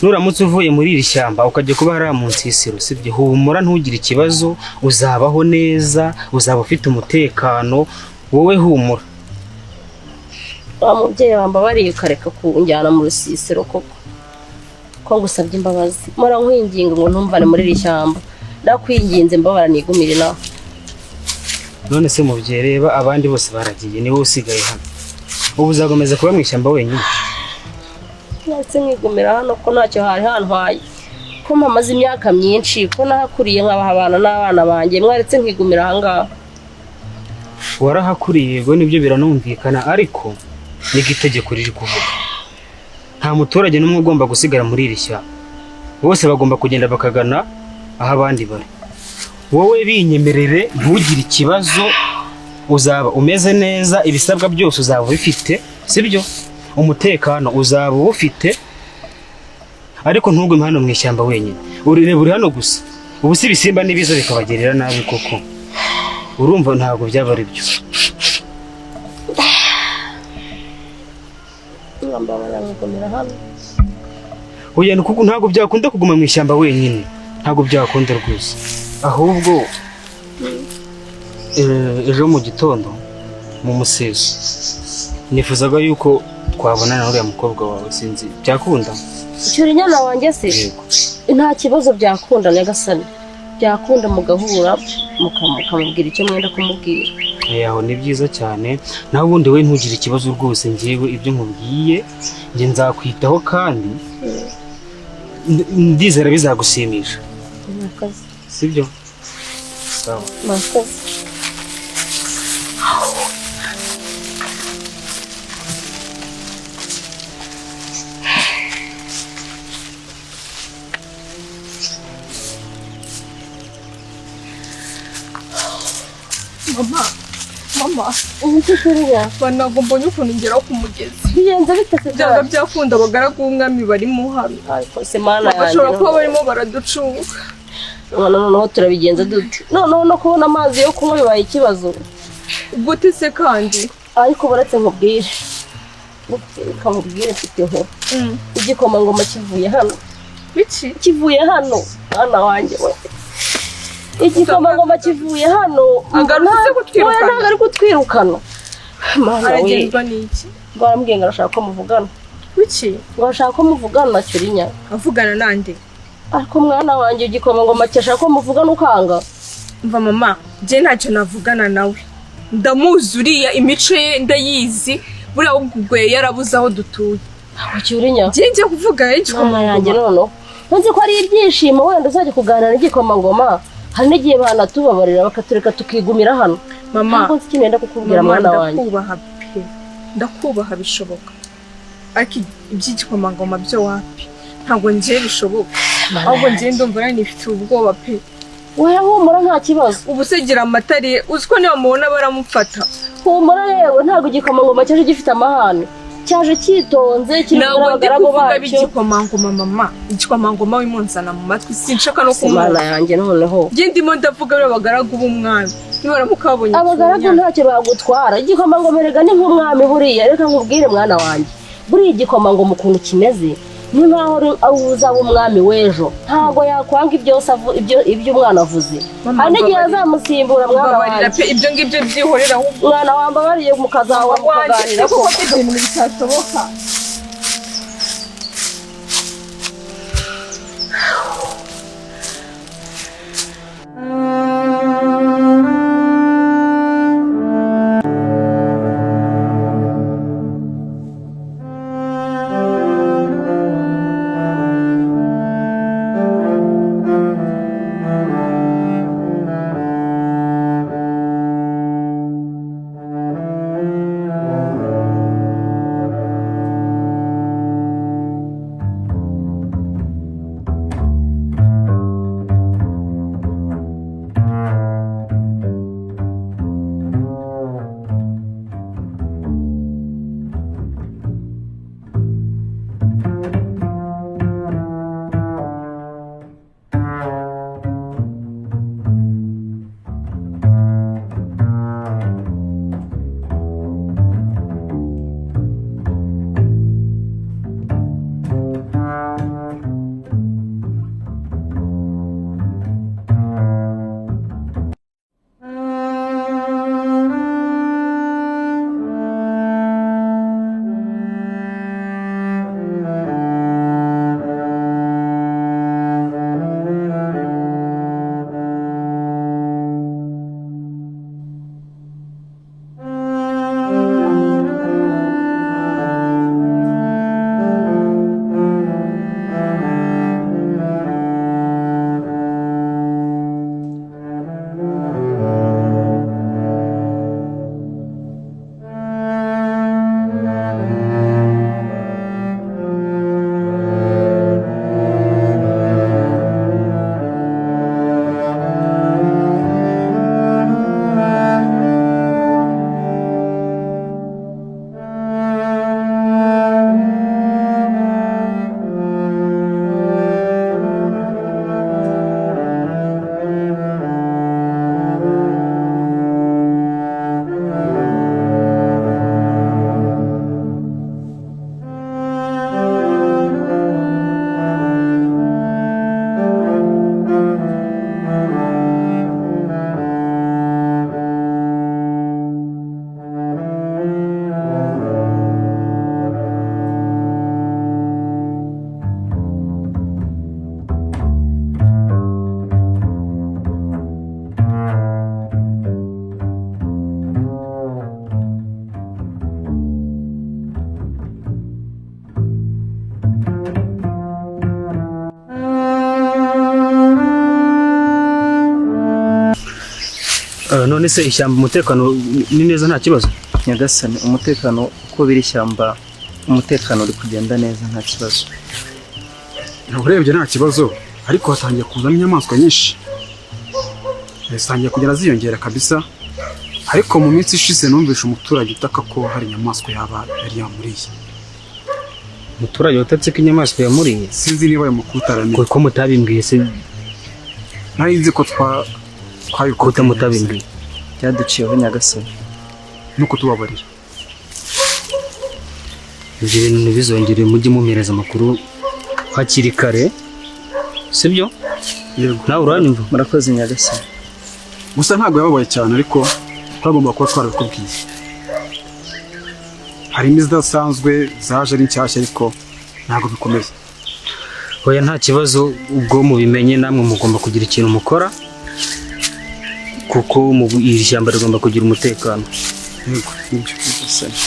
nuramutse uvuye muri iri shyamba ukajya kuba hariya mu Rusisiro sibyo humura ntugire ikibazo uzabaho neza uzaba ufite umutekano wowe humura wa mubyeyi wambabariye ukareka kunjyana mu Rusisiro koko ko ngusabye imbabazi mora nkwinginga ngo ntumvane muri iri shyamba ndakwinginze mbabara nigumire nawe none se mubyeyi reba abandi bose baragiye niwe usigaye hano ubu uzagomeza kuba mu ishyamba wenyine natse nkigumira hano ko ntacyo hari hantwaye ko mamaze imyaka myinshi ko nahakuriye nk'abana n'abana banjye mwaretse nkigumira ahangaha warahakuriye yego nibyo biranumvikana ariko niko itegeko riri kuvuga nta muturage n'umwe ugomba gusigara muri iri shyamba bose bagomba kugenda bakagana aho abandi bari wowe binyemerere ntugire ikibazo uzaba umeze neza ibisabwa byose uzaba bifite sibyo umutekano uzaba ufite ariko ntugume hano mu ishyamba wenyine uri hano gusa ubu si ibisimba n'ibizo bikabagerera nabi koko urumva ntabwo byaba ari byo oya ntabwo byakunda kuguma mu ishyamba wenyine ntabwo byakunda rwose ahubwo ejo mu gitondo mu museso nifuzaga yuko twabonana n'uriya mukobwa wawe sinzi byakunda Cyurinyana wanjye se nta kibazo byakunda Nyagasani byakunda mugahura mukamubwira icyo mwenda kumubwira yaho ni byiza cyane naho ubundi we ntugire ikibazo rwose ngewe ibyo nkubwiye nge nzakwitaho kandi ndizera bizagushimisha sibyo sawa murakoze mama Cyurinyana ntabwo mbonye ukuntu ngera ku mugezi bigenze bitese byanga byakunda abagaragu b'umwami barimo hano ariko se mana yanjye bashobora kuba barimo baraducunga noneho turabigenza dute noneho no kubona amazi yo kunywa bibaye ikibazo gute se kandi ariko baretse nkubwire mfite inkuru igikomangoma kivuye hano biki kivuye hano mwana wanjye we igikomangoma kivuye hano ntabwo ari kutwirukana aragenzwa n'iki barambwiye ngo arashaka ko muvugana biki ngo arashaka ko muvugana Cyurinyana avugana nande ariko mwana wanjye igikomangoma cyashaka ko muvugana ukanga mva mama je ntacyo navugana nawe ndamuzi uriya imico ye ndayizi buriya ubwo yarabuze aho dutuye Cyurinyana nje kuvuga igikomangoma yanjye noneho nzi ko ari ibyishimo wenda uzajya kuganira n'igikomangoma hari n'igihe banatubabarira bakatureka tukigumira hano mama ntabwo nzi ikintu kukubwira mwana wanjye ndakubaha bishoboka ariko iby'igikomangoma byo wapi ntabwo ngiye bishoboka ahubwo ngiye ndumva nifitiye ubwoba pe wowe humura nta kibazo ubu se gira amatari uzi ko niba mubona baramufata humura yewe ntabwo igikomangoma cyaje gifite amahane cyaje cyitonze kiri muri abagaragu bacyo igikomangoma mama igikomangoma w'imunzana mu matwi sinshaka no kumwana yanjye noneho nge ndimo ndavuga abagaragu b'umwami nibaramuka babonye abagaragu ntacyo bagutwara igikomangoma rega ni nk'umwami buriya reka nkubwire mwana wanjye buriya igikomangoma ukuntu kimeze ni nkaho uzaba umwami w'ejo ntabwo yakwanga ibyo umwana avuze hari n'igihe azamusimbura mwana wanjye ibyo ngibyo byihorera mwana wambabariye mukazawa mukaganira ko ibintu bitashoboka none se ishyamba umutekano ni neza nta kibazo? Nyagasani, umutekano uko biri ishyamba umutekano uri kugenda neza nta kibazo. Urebye nta kibazo, ariko hatangiye kuzamo inyamaswa nyinshi. Zitangiye kugenda ziyongera kabisa. Ariko mu minsi ishize numvishe umuturage utaka ko hari inyamaswa yari yamuriye. Umuturage utatse ko inyamaswa yamuriye? Sinzi niba ayo makuru utaramenye. Ko mutabimbwiye se? Nari ko twayukuta mutabimbwiye. Byaduciyeho Nyagasani. Nuko tubabarira. Ibyo bintu ntibizongere, mujye mumereza amakuru hakiri kare, sibyo? Yego. Nawe uranyumva? Murakoze Nyagasani. Gusa ntabwo yababaye cyane, ariko twagomba kuba twarabikubwiye. Harimo izidasanzwe zaje ari nshyashya, ariko ntabwo bikomeye. Oya nta kibazo, ubwo mubimenye namwe mugomba kugira ikintu mukora, kuko iri shyamba rigomba kugira umutekano. Yego, nibyo Nyagasani.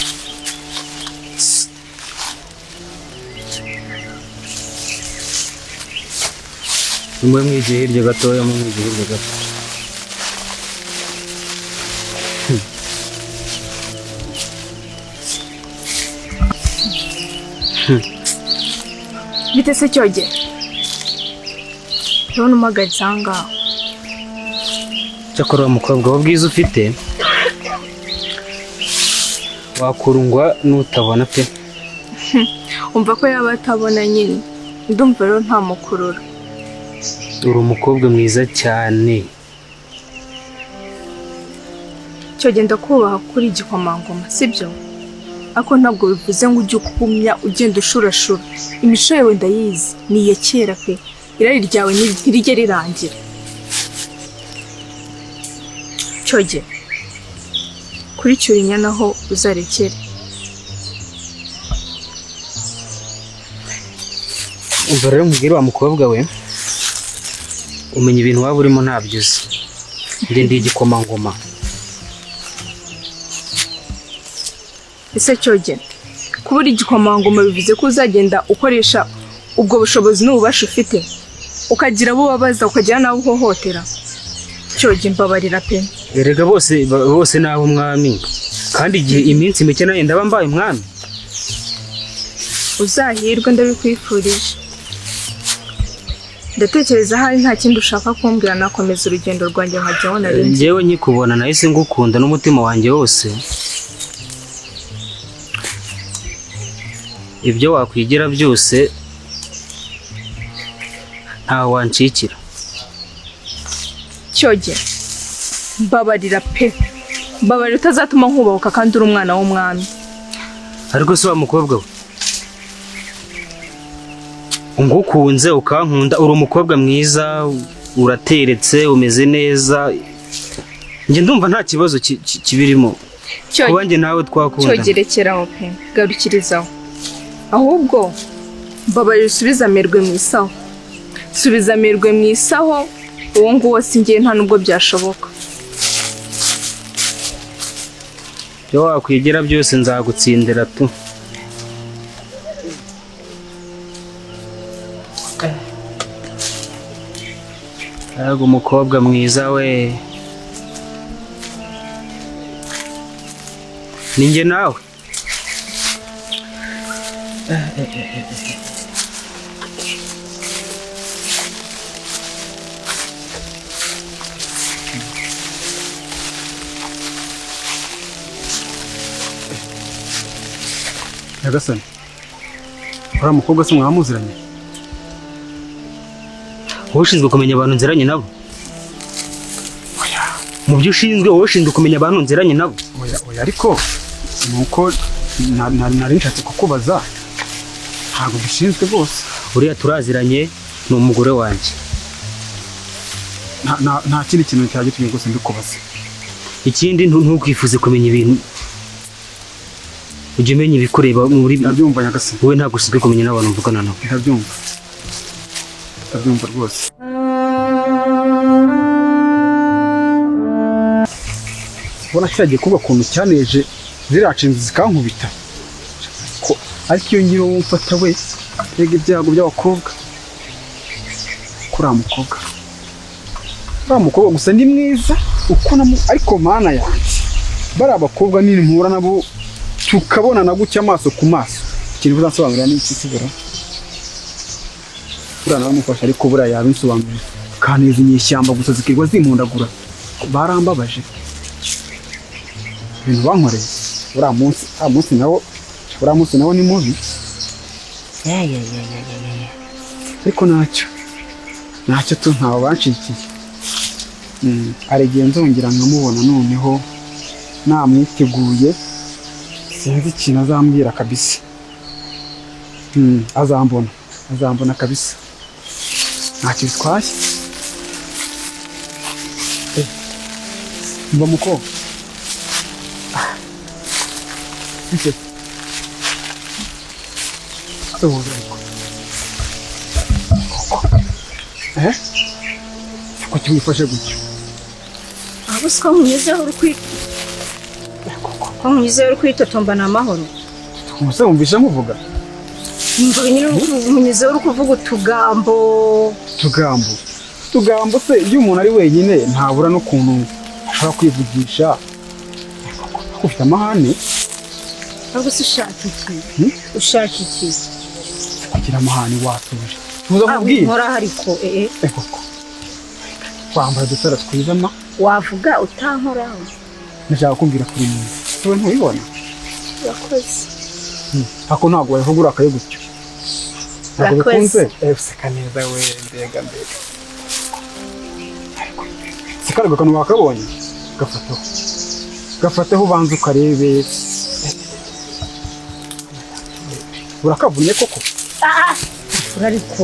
Mwe mwigiye hirya gatoya, mwigiye hirya gato. Bite se cyoge? Ndabona umagaritse aha ngaha. Cyakora wa mukobwa wa bwiza ufite wakurungwa n'utabona pe. Umva ko yaba atabona nyine. Ndumva rero nta mukurura. Uri umukobwa mwiza cyane. Cyoge ndakubaha kuri igikomangoma, sibyo? ako ntabwo bivuze ngo ujye ukumya ugenda ushurashura. Imico yawe ndayizi ni iya kera pe, irari ryawe ntirijye rirangira. Cyoge kuri Cyurinyana ho uzarekere. Umva rero nkubwire wa mukobwa we, umenya ibintu waba urimo ntabyo uzi. Njye ndi igikomangoma. Ese Cyoge kuba uri igikomangoma bivuze ko uzagenda ukoresha ubwo bushobozi n'ububasha ufite ukagira abo ubabaza ukagira n'abo uhohotera? Cyoge mbabarira pe. Erega bose nabo umwami, kandi igihe iminsi mike nayo ndaba mbaye umwami. Uzahirwe ndabikwifurije. Ndatekereza hari nta kindi ushaka kumbwira, nakomeza urugendo rwanjye nkajyaho nari nzi. Njyewe nyikubona nahise ngukunda n'umutima wanjye wose. Ibyo wakwigira byose ntawe wancikira. Cyoge mbabarira pe, mbabarira utazatuma nkubahuka kandi uri umwana w'umwami. Ariko se wa mukobwa we, ungukunze ukankunda, uri umukobwa mwiza, urateretse, umeze neza, njye ndumva nta kibazo kibirimo. Kuba njye nawe twakunda. Cyogerekeraho pe, garukirizaho. Ahubwo mbabarira usubiza amerwe mu isaho. Subiza amerwe mu isaho, uwo nguwo singiye nta nubwo byashoboka. Ibyo wakwigira byose nzagutsindira tu. Ariko umukobwa mwiza we, ninjye nawe. Nyagasani, uriya mukobwa se mwamuziranye? Wowe ushinzwe kumenya abantu nziranye nabo? Mu byo ushinzwe wowe ushinzwe kumenya abantu nziranye nabo? Oya ariko nuko nari nshatse kukubaza, ntabwo bishinzwe bose. Uriya turaziranye, ni umugore wanjye. Nta kindi kintu cyagitumye rwose mbikubaza. Ikindi ntukwifuze kumenya ibintu, ujye umenya ibikureba muri. Ndabyumva Nyagasani. Wowe ntabwo ushinzwe kumenya n'abantu mvugana nabo. Ndabyumva rwose. Ubona cyagiye kuba kuntu cyaneje ziriya nshinzi zikankubita, ariko iyo nyiri uwo mfata we, rega ibyago by'abakobwa. Kuriya mukobwa gusa ni mwiza uko ariko mana yanjye, bari abakobwa nini mpura nabo tukabonana gutya amaso ku maso, ikintu uzasobanurira ni iki kibura? Buriya nawe mufasha, ariko buriya yabinsobanurira kaneza inyeshyamba gusa zikirwa zimpundagura, barambabaje ibintu bankoreye. Uriya munsi nawo ni mubi, ariko ntacyo tu ntawe banshikiye. Aregeye nzongera nkamubona noneho namwiteguye, sinzi ikintu azambwira kabisa. Azambona kabisa, ntacyo bitwaye. Mba mukobwa kuki wifashe gutyo? Ahubwo siko nkunyuzeho uri kwitotomba ni amahoro. Umuse wumvisha nkuvuga? Mvuga nyine nkunyuzeho uri kuvuga utugambo se, iyo umuntu ari wenyine ntabura n'ukuntu ashobora kwivugisha. Ufite amahane? Ahubwo se ushaka iki? Kugira amahane watuje. Tuza kubwira. Nkora ariko koko. Kwambara udutara twiza ma. Wavuga utankoraho. Ndashaka kumbwira kuri mwe. Wowe ntubibona? Yakoze. Hako ntabwo wavugura akaye gutyo. Ntabwo bikunze. Useka neza we, mbega. Sikaraga kantu wakabonye. Gafateho ubanza ukarebe. urakavunye koko ariko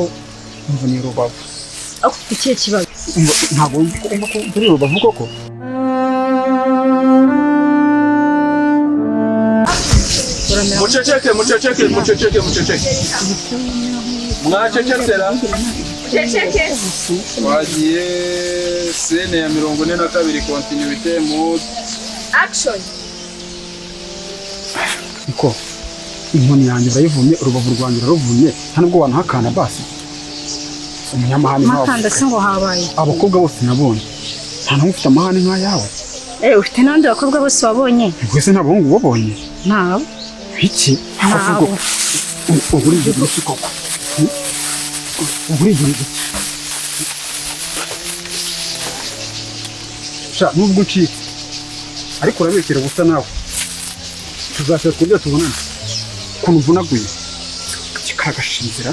mvunye rubavu afite ikihe kibazo ntabwo ugomba ko uri rubavu koko muceceke mwacecekera wagiye sene ya 42 continuité mode action niko inkoni yanjye urayivumye urubavu rwanjye ruruvumye nta nubwo wanahakana basi umunyamahane nkawe makanda se ngo habaye abakobwa bose nabonye nta n'umwe ufite amahane nk'ayawe ufite n'abandi bakobwa bose wabonye twese nta bahungu wabonye ntawe iki ahubwo uburigira iki koko uburigira iki sha nubwo ucitse ariko urabekera ubusa nawe tuzashaka kurya tubonane ukuntu uvunaguye kikagashinzira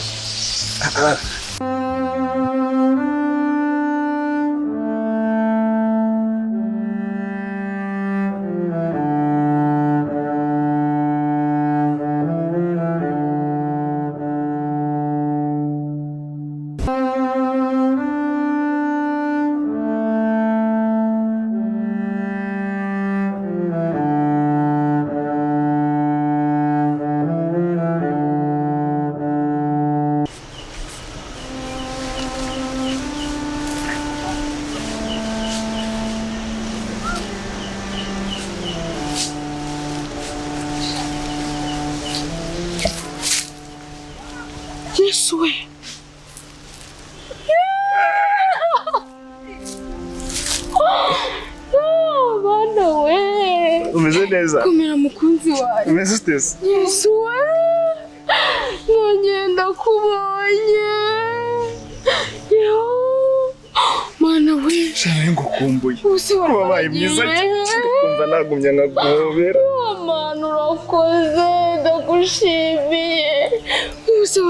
Yesuwe bana we umeze neza komera mukunzi wawe umeze utese Yesuwe nongenda kubonye yo mana we cyane ngo kumbuye usi wabaye mwiza kumva nagumye nkagobera mana urakoze ndagushimiye usi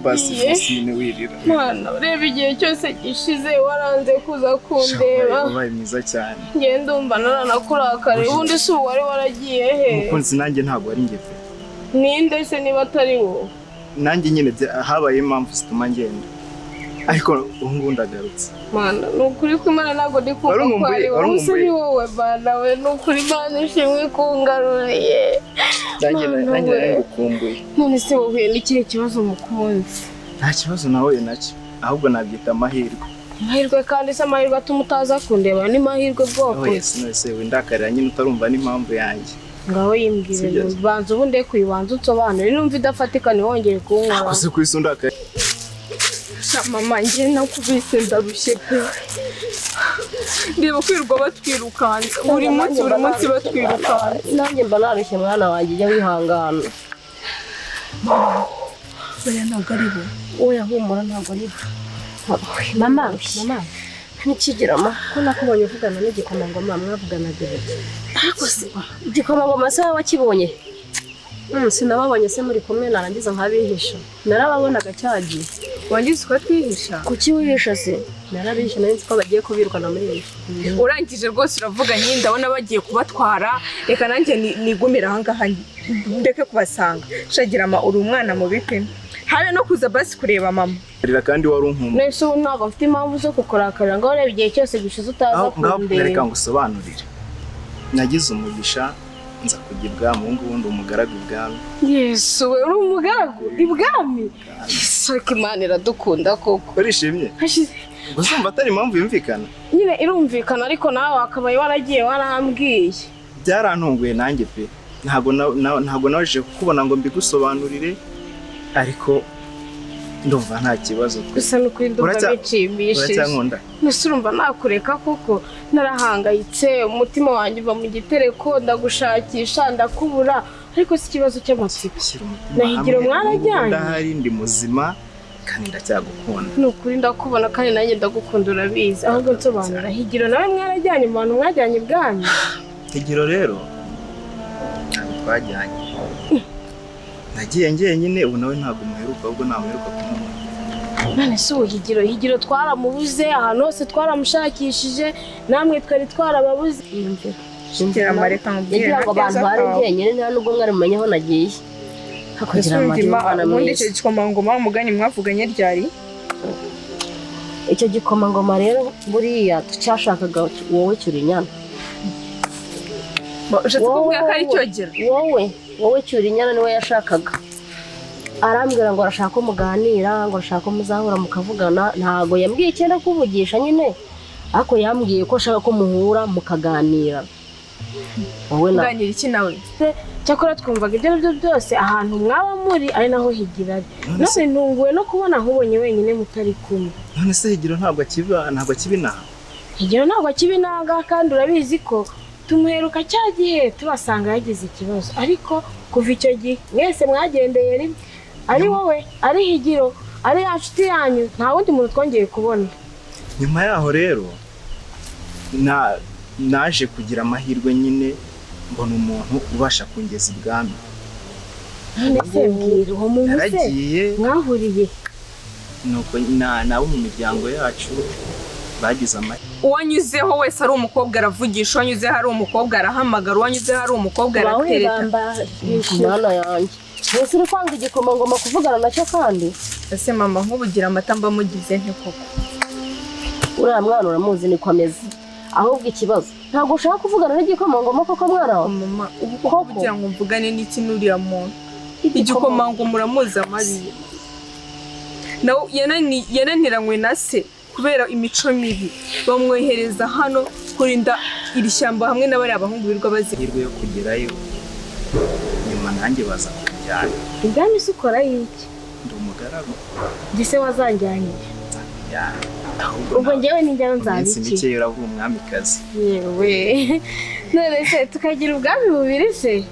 basi sine wirira mana ureba igihe cyose gishize waranze kuza kundeba wabaye mwiza cyane nge ndumva naranakurakare ubundi si wari waragiye he umukunzi nanjye ntabwo ari njye ninde se niba atari wowe nanjye nyine habaye impamvu zituma ngenda ariko ubu ngubu ndagarutse mana ni ukuri ko imana ntabwo ndi kumva ko ari wowe usa ni wowe mana we ni ukuri imana ishimwe kungaruriye nanjye ngukumbuye none se wowe n'ikihe kibazo mukunzi nta kibazo nahuye nacyo ahubwo nabyita amahirwe amahirwe kandi se amahirwe atuma utaza kundeba ni mahirwe bwoko se windakarira nyine utarumva n'impamvu yanjye ngaho yimbwire banza ubu ndeke uyibanza unsobanure numva idafatika ntiwongere kunkora gusa ku isi undakare mama njye nakubise ndarushye pe ndeba kwirirwa batwirukansa buri munsi batwirukansa nanjye mba narushye mwana wanjye jya wihangana oya ntabwo ari bo oya humura ntabwo ari bo mama ntikigirama ko nakubonye uvugana n'igikomangoma mwavuganaga ariko se igikomangoma se wowe wakibonye sinababonye se muri kumwe narangiza nkabihisha narababonaga cyagiye wangize uko twihisha kuki wihisha se narabihisha nari nzi ko bagiye kubirukana muri iyi urangije rwose uravuga nyine ndabona bagiye kubatwara reka nanjye nigumira ahangaha ndeke kubasanga shagirama uri umwana mu bipe habe no kuza basi kureba mama rira kandi wari unkumbuye nese ubu ntabwo mfite impamvu zo kukurakarira ngo urebe igihe cyose gishize utaza kundeba reka ngusobanurire nagize umugisha nza kujya ibwami ubu ngubu ndi umugaragu ibwami yesu we uri umugaragu ibwami ariko imana iradukunda koko urishimye uzumva atari impamvu yumvikana nyine irumvikana ariko nawe wakabaye waragiye warambwiye byarantunguye nanjye pe ntabwo nabashije kukubona ngo mbigusobanurire ariko ndumva nta kibazo gusa n'ukuri ndumva bicimishije nese urumva nakureka kuko narahangayitse umutima wanjye uva mu gitereko ndagushakisha ndakubura ariko si ikibazo cy'amatsiko nahigira mwarajyanye ndahari ndi muzima kandi ndacyagukunda ni ukuri ndakubona kandi nanjye ndagukunda urabizi ahubwo nsobanura higiro nawe mwarajyanye mu bantu mwajyanye ibwami higiro rero ntabwo twajyanye nagiye njyenyine ubu nawe ntabwo muheruka ahubwo ntamuheruka kumubona none se ubu higiro twaramubuze ahantu hose twaramushakishije namwe twari twarababuze yagira ngo abantu bari njyenyine nta nubwo mwari mumenye aho nagiye hakugira amajyana ubundi icyo gikomangoma umugani mwavuganye ryari? Icyo gikomangoma rero buriya cyashakaga wowe Cyurinyana. Ushatse kuvuga ko ari cyogera? Wowe Cyurinyana niwe yashakaga. Arambwira ngo arashaka ko muganira, ngo arashaka ko muzahura mukavugana, ntago yambwiye icyenda kuvugisha nyine. Ako yambwiye ko ashaka ko muhura mukaganira. Wowe na kuganira iki nawe? Cyakora twumvaga ibyo nabyo byose ahantu mwaba muri ari naho higira. None ntunguwe no kubona nkubonye wenyine mutari kumwe. None se higiro ntabwo kibinaha. Higiro ntabwo kibinaga kandi urabizi ko tumuheruka cya gihe tubasanga yagize ikibazo. Ariko kuva icyo gihe mwese mwagendeye rimwe. Ari wowe, ari Higiro, ari yacu yanyu, nta wundi muntu twongeye kubona. Nyuma yaho rero naje kugira amahirwe nyine mbona umuntu ubasha kungeza ibwami. None se mbwira uwo muntu se mwahuriye? Nuko nabo mu miryango yacu bagize amahirwe. Uwanyuzeho wese ari umukobwa aravugisha, uwanyuzeho ari umukobwa arahamagara, uwanyuzeho ari umukobwa aratereta. Mwana yanjye Ese uri kwanga igikomangoma kuvugana nacyo kandi? Ese mama nk'ubugira amata mba mugize nte koko? Uriya mwana uramuzi niko ameze. Ahubwo ikibazo ntabwo ushaka kuvugana n'igikomangoma koko mwana wawe? Mama uko kugira ngo mvugane n'iki n'uriya muntu? Igikomangoma uramuzi amabi. Nawe yananiranywe na se kubera imico mibi. Bamwohereza hano kurinda iri shyamba hamwe n'abari abahungu birwa bazihirwe yo kugerayo. Nyuma nanjye baza kujyana. Ibwami se ukora iki? Ndi umugaragu. Gise wazanjyanye. Ubwo njyewe ninjya nzabiki. Iminsi mike uravuga umwamikazi. Yewe. None se tukagira ubwami bubiri se?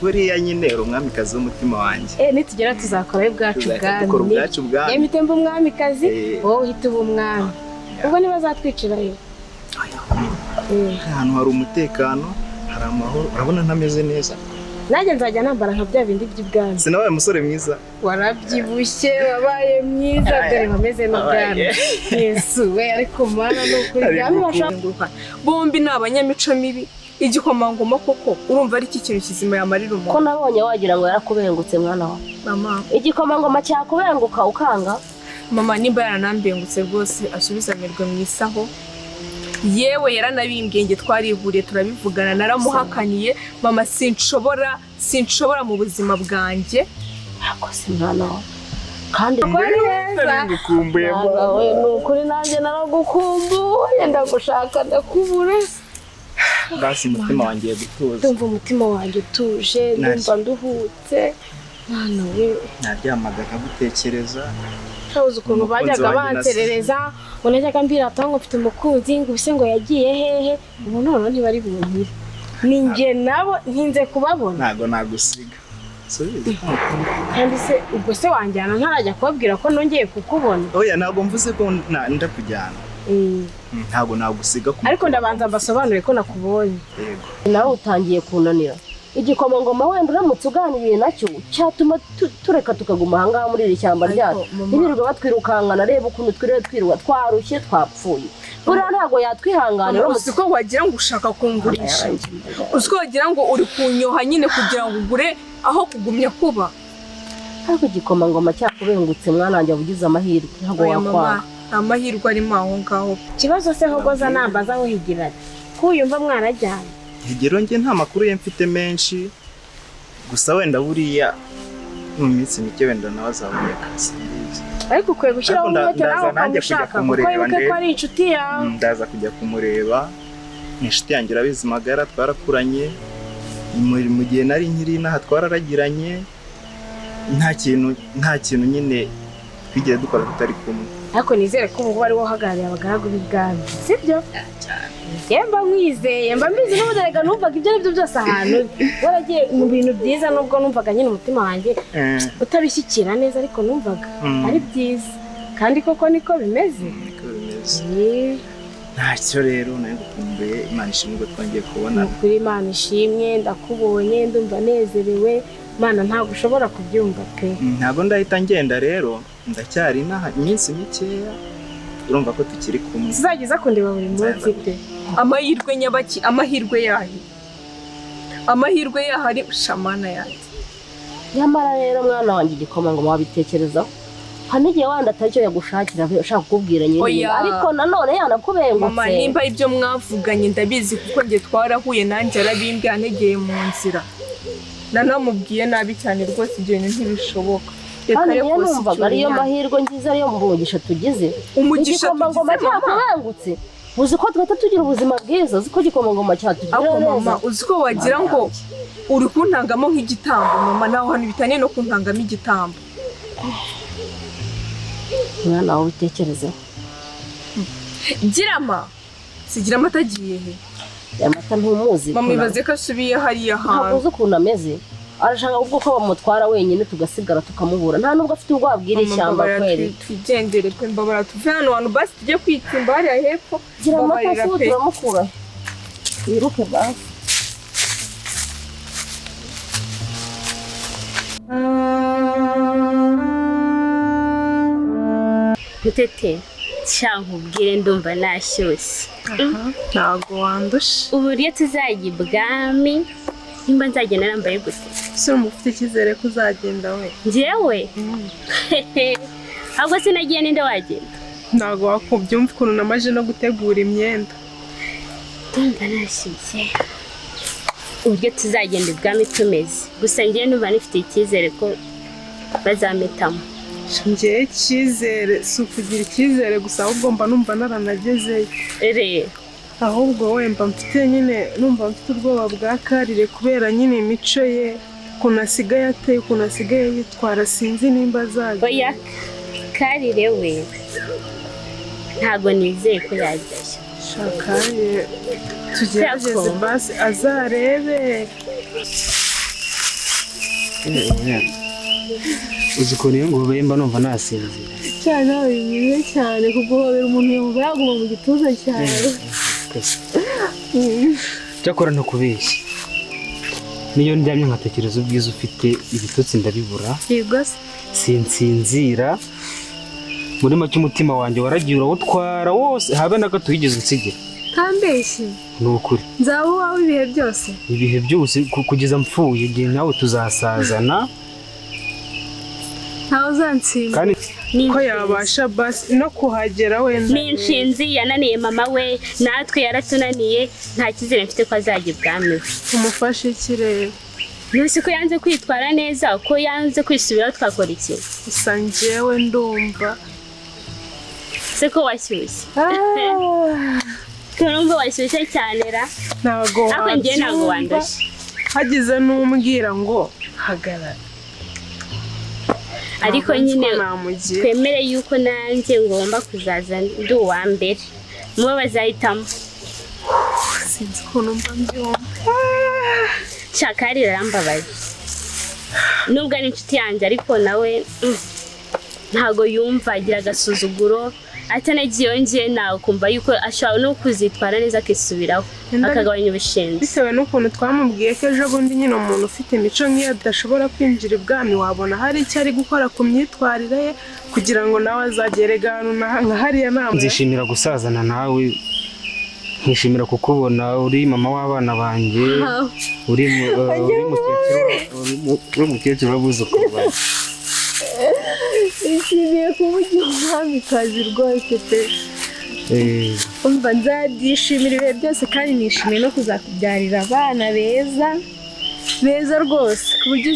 Buriya nyine uri umwamikazi w'umutima wanjye. Nitugera tuzakora ubwacu bwami. Dukora ubwacu bwami. Yemitemba umwamikazi, wowe uhita uba umwami. Ubwo ntibazatwicirayo. Ahantu hari umutekano, hari amahoro, urabona ntameze neza. Nanjye nzajya nambara nka bya bindi by'ibwami. Sinabaye umusore mwiza. Warabyibushye, wabaye mwiza, dore wameze n'ubwami. Yesu we ariko mana no kuri bwami bashaka. Bombi ni abanyamico mibi. Igikomangoma koko urumva ari iki kintu kizima yamarira umuntu? Ko nabonye wagira ngo yarakubengutse mwana wawe. Mama, igikomangoma cyakubenguka ukanga? Mama nimba yaranambengutse rwose asubiza amerwe mu isaho. Yewe yaranabimbwenge twarivuriye turabivugana naramuhakaniye. Mama sinshobora mu buzima bwanjye. Ako si mwana wawe. Kandi ngukumbuye mama. Nukuri nanjye naragukumbuye ndagushaka ndakubura. Basi umutima wanjye gutuza. Ndumva umutima wanjye utuje, ndumva nduhutse. Mwana we. Naryamaga nkagutekereza. Hawuze ukuntu bajyaga banserereza, ngo najyaga mbira atango mfite umukunzi ngo ubise ngo yagiye hehe. Ubu none ntibari bunkire. Ninjye nabo ntinze kubabona. Ntago nagusiga. Kandi se ubwo se wanjyana ntarajya kubabwira ko nongeye kukubona? Oya ntago mvuze ko ndakujyana. Ntago nagusiga. Ariko ndabanza mbasobanure ko nakubonye. Yego. Nawe utangiye kunanira. Igikomangoma wenda uramutse uganiriye nacyo cyatuma tureka tukaguma ahangaha muri iri shyamba ryacu. Nibirirwa batwirukankana reba ukuntu twirirwa twarushye twapfuye. Buriya ntago yatwihanganira. Uziko wagira ngo ushaka kungurisha. Uziko wagira ngo uri kunyoha nyine kugira ngo ugure aho kugumya kuba. Ariko igikomangoma cyakubengutse mwana wanjye ugize amahirwe ntago wakwanga. Amahirwe arimo aho ngaho. Kibazo se hogoza nambaza aho higira. Kuyumva mwana ajyana. Higiro nge nta makuru ye mfite menshi. Gusa wenda buriya mu minsi mike wenda nawazabonye akazi. Ariko ukwiye gushyiraho umwete nawe ukamushaka kuko wibuke ko ari inshuti yawe. Ndaza kujya kumureba. Ni inshuti yanjye urabizi magara twarakuranye. Mu gihe nari nkiri n'aha twararagiranye. Nta kintu nyine twigeze dukora tutari kumwe. Ariko nizere ko ubu ari wo hagarariye abagaragu b'ibwami. Sibyo? Yemba nkwizeye, mba mbizi n'ubudarega numvaga ibyo ari byo byose ahantu. Waragiye mu bintu byiza nubwo numvaga nyine umutima wanjye utabishyikira neza ariko numvaga ari byiza. Kandi koko niko bimeze. Niko bimeze. Ntacyo rero nayo gukumbuye Imana ishimwe ko twongeye kubona. Kuri Imana ishimwe ndakubonye ndumva nezerewe. Mana ntabwo ushobora kubyumva pe. Ntabwo ndahita ngenda rero ndacyari naha iminsi mikeya. Urumva ko tukiri kumwe. Sizageza kundeba buri munsi pe. Amahirwe nyabaki amahirwe yahi. Amahirwe yahari shamana yanjye. nyamara rero mwana wanjye igikoma ngo wabitekerezaho hanigiye wanda atacyo yagushakira ashaka kukubwira nyine ariko nanone yanakubengutse mama nimba ibyo mwavuganye ndabizi kuko nge twarahuye nanjye arabimbye anegeye mu nzira nanamubwiye nabi cyane rwose ibyo bintu ntibishoboka kandi niyo numvaga ariyo mahirwe ngize ariyo mugisha tugize umugisha tugize cyakubengutse uzi ko twita tugira ubuzima bwiza uzi ko gikomangoma cyatugira neza mama uzi ko wagira ngo uri kuntangamo nk'igitambo mama naho hano bitanye no kuntangamo igitambo mwana wawe utekerezeho girama sigira amata agiye he amata ntumuzi mama ibaze ko asubiye hariya hantu ntabwo uzi ukuntu ameze arashaka ubwo ko bamutwara wenyine tugasigara tukamubura nta nubwo afite ubwo wabwira ishyamba kweri twigendere pe mbabara tuve hano hantu basi tujye kwitsimba hariya hepfo gira amata se turamukura yiruke basi Mutete cyangwa ubwire ndumva nashyushye ntago wandusha ubu rero tuzajya ibwami nimba nzagenda nambaye gute se umufite icyizere ko uzagenda we njyewe ahubwo sinagiye ninde wagenda ntago wakubyumva ukuntu namaje no gutegura imyenda ndumva nashyushye uburyo tuzagenda ibwami tumeze gusa njyewe numva nifite icyizere ko bazametamo njyewe icyizere si ukugira icyizere gusa ahubwo mba numva naranagezeyo rero ahubwo wemba mfite nyine numva mfite ubwoba bwa Karire kubera nyine imico ye ukuntu asigaye ateye ukuntu asigaye yitwara sinzi nimba azajya oya Karire we ntago nizeye ko yajyayo Karire tugerageze basi azarebe uzi ko niyo ngo bemba numva nasinzira cyane bibiye cyane kuguhobera umuntu yumva yaguma mu gituza cyawe cyakora no kubeshya niyo ndyamye nkatekereza ubwiza ufite ibitotsi ndabibura yego sinsinzira muri make umutima wanjye waragiye urawutwara wose habe na gato wigeze unsigira tambeshye ni ukuri nzaba uwawe ibihe byose ibihe byose kugeza mpfuye igihe nawe tuzasazana ntawe uzansimba ko yabasha basi no kuhagera wenda n'inshinzi yananiye mama we natwe yaratunaniye nta cyizere mfite ko azajya ibwami umufashe ikirere ntuzi ko yanze kwitwara neza ko yanze kwisubiraho twakora iki gusa njyewe ndumva se ko washyushye turumva washyushye cyane ra ntago ariko njye ntago wandushye hagize n'umbwira ngo hagarara ariko nyine twemere yuko nanjye ngomba kuzaza ndi uwa mbere mubo bazahitamo sinzi ukuntu mba mbyumva Karire arambabaye nubwo ari inshuti yanjye ariko nawe ntago yumva agira agasuzuguro atanagiye yongeye nawe kumva yuko ashobora no kuzitwara neza akisubiraho akagabanya ubushenzi bitewe n'ukuntu twamubwiye ko ejo bundi nyine umuntu ufite imico nk'iyo adashobora kwinjira ibwami wabona hari icyo ari gukora ku myitwarire ye kugira ngo nawe azagere ahantu nka hariya nama nzishimira gusazana nawe nkishimira kukubona uri mama w'abana banjye uri mukecuru w'abuzukuru banjye nishimiye kuvugira umwamikazi rwose pe umva nzabyishimira ibihe byose kandi nishimiye no kuzakubyarira abana beza rwose ku buryo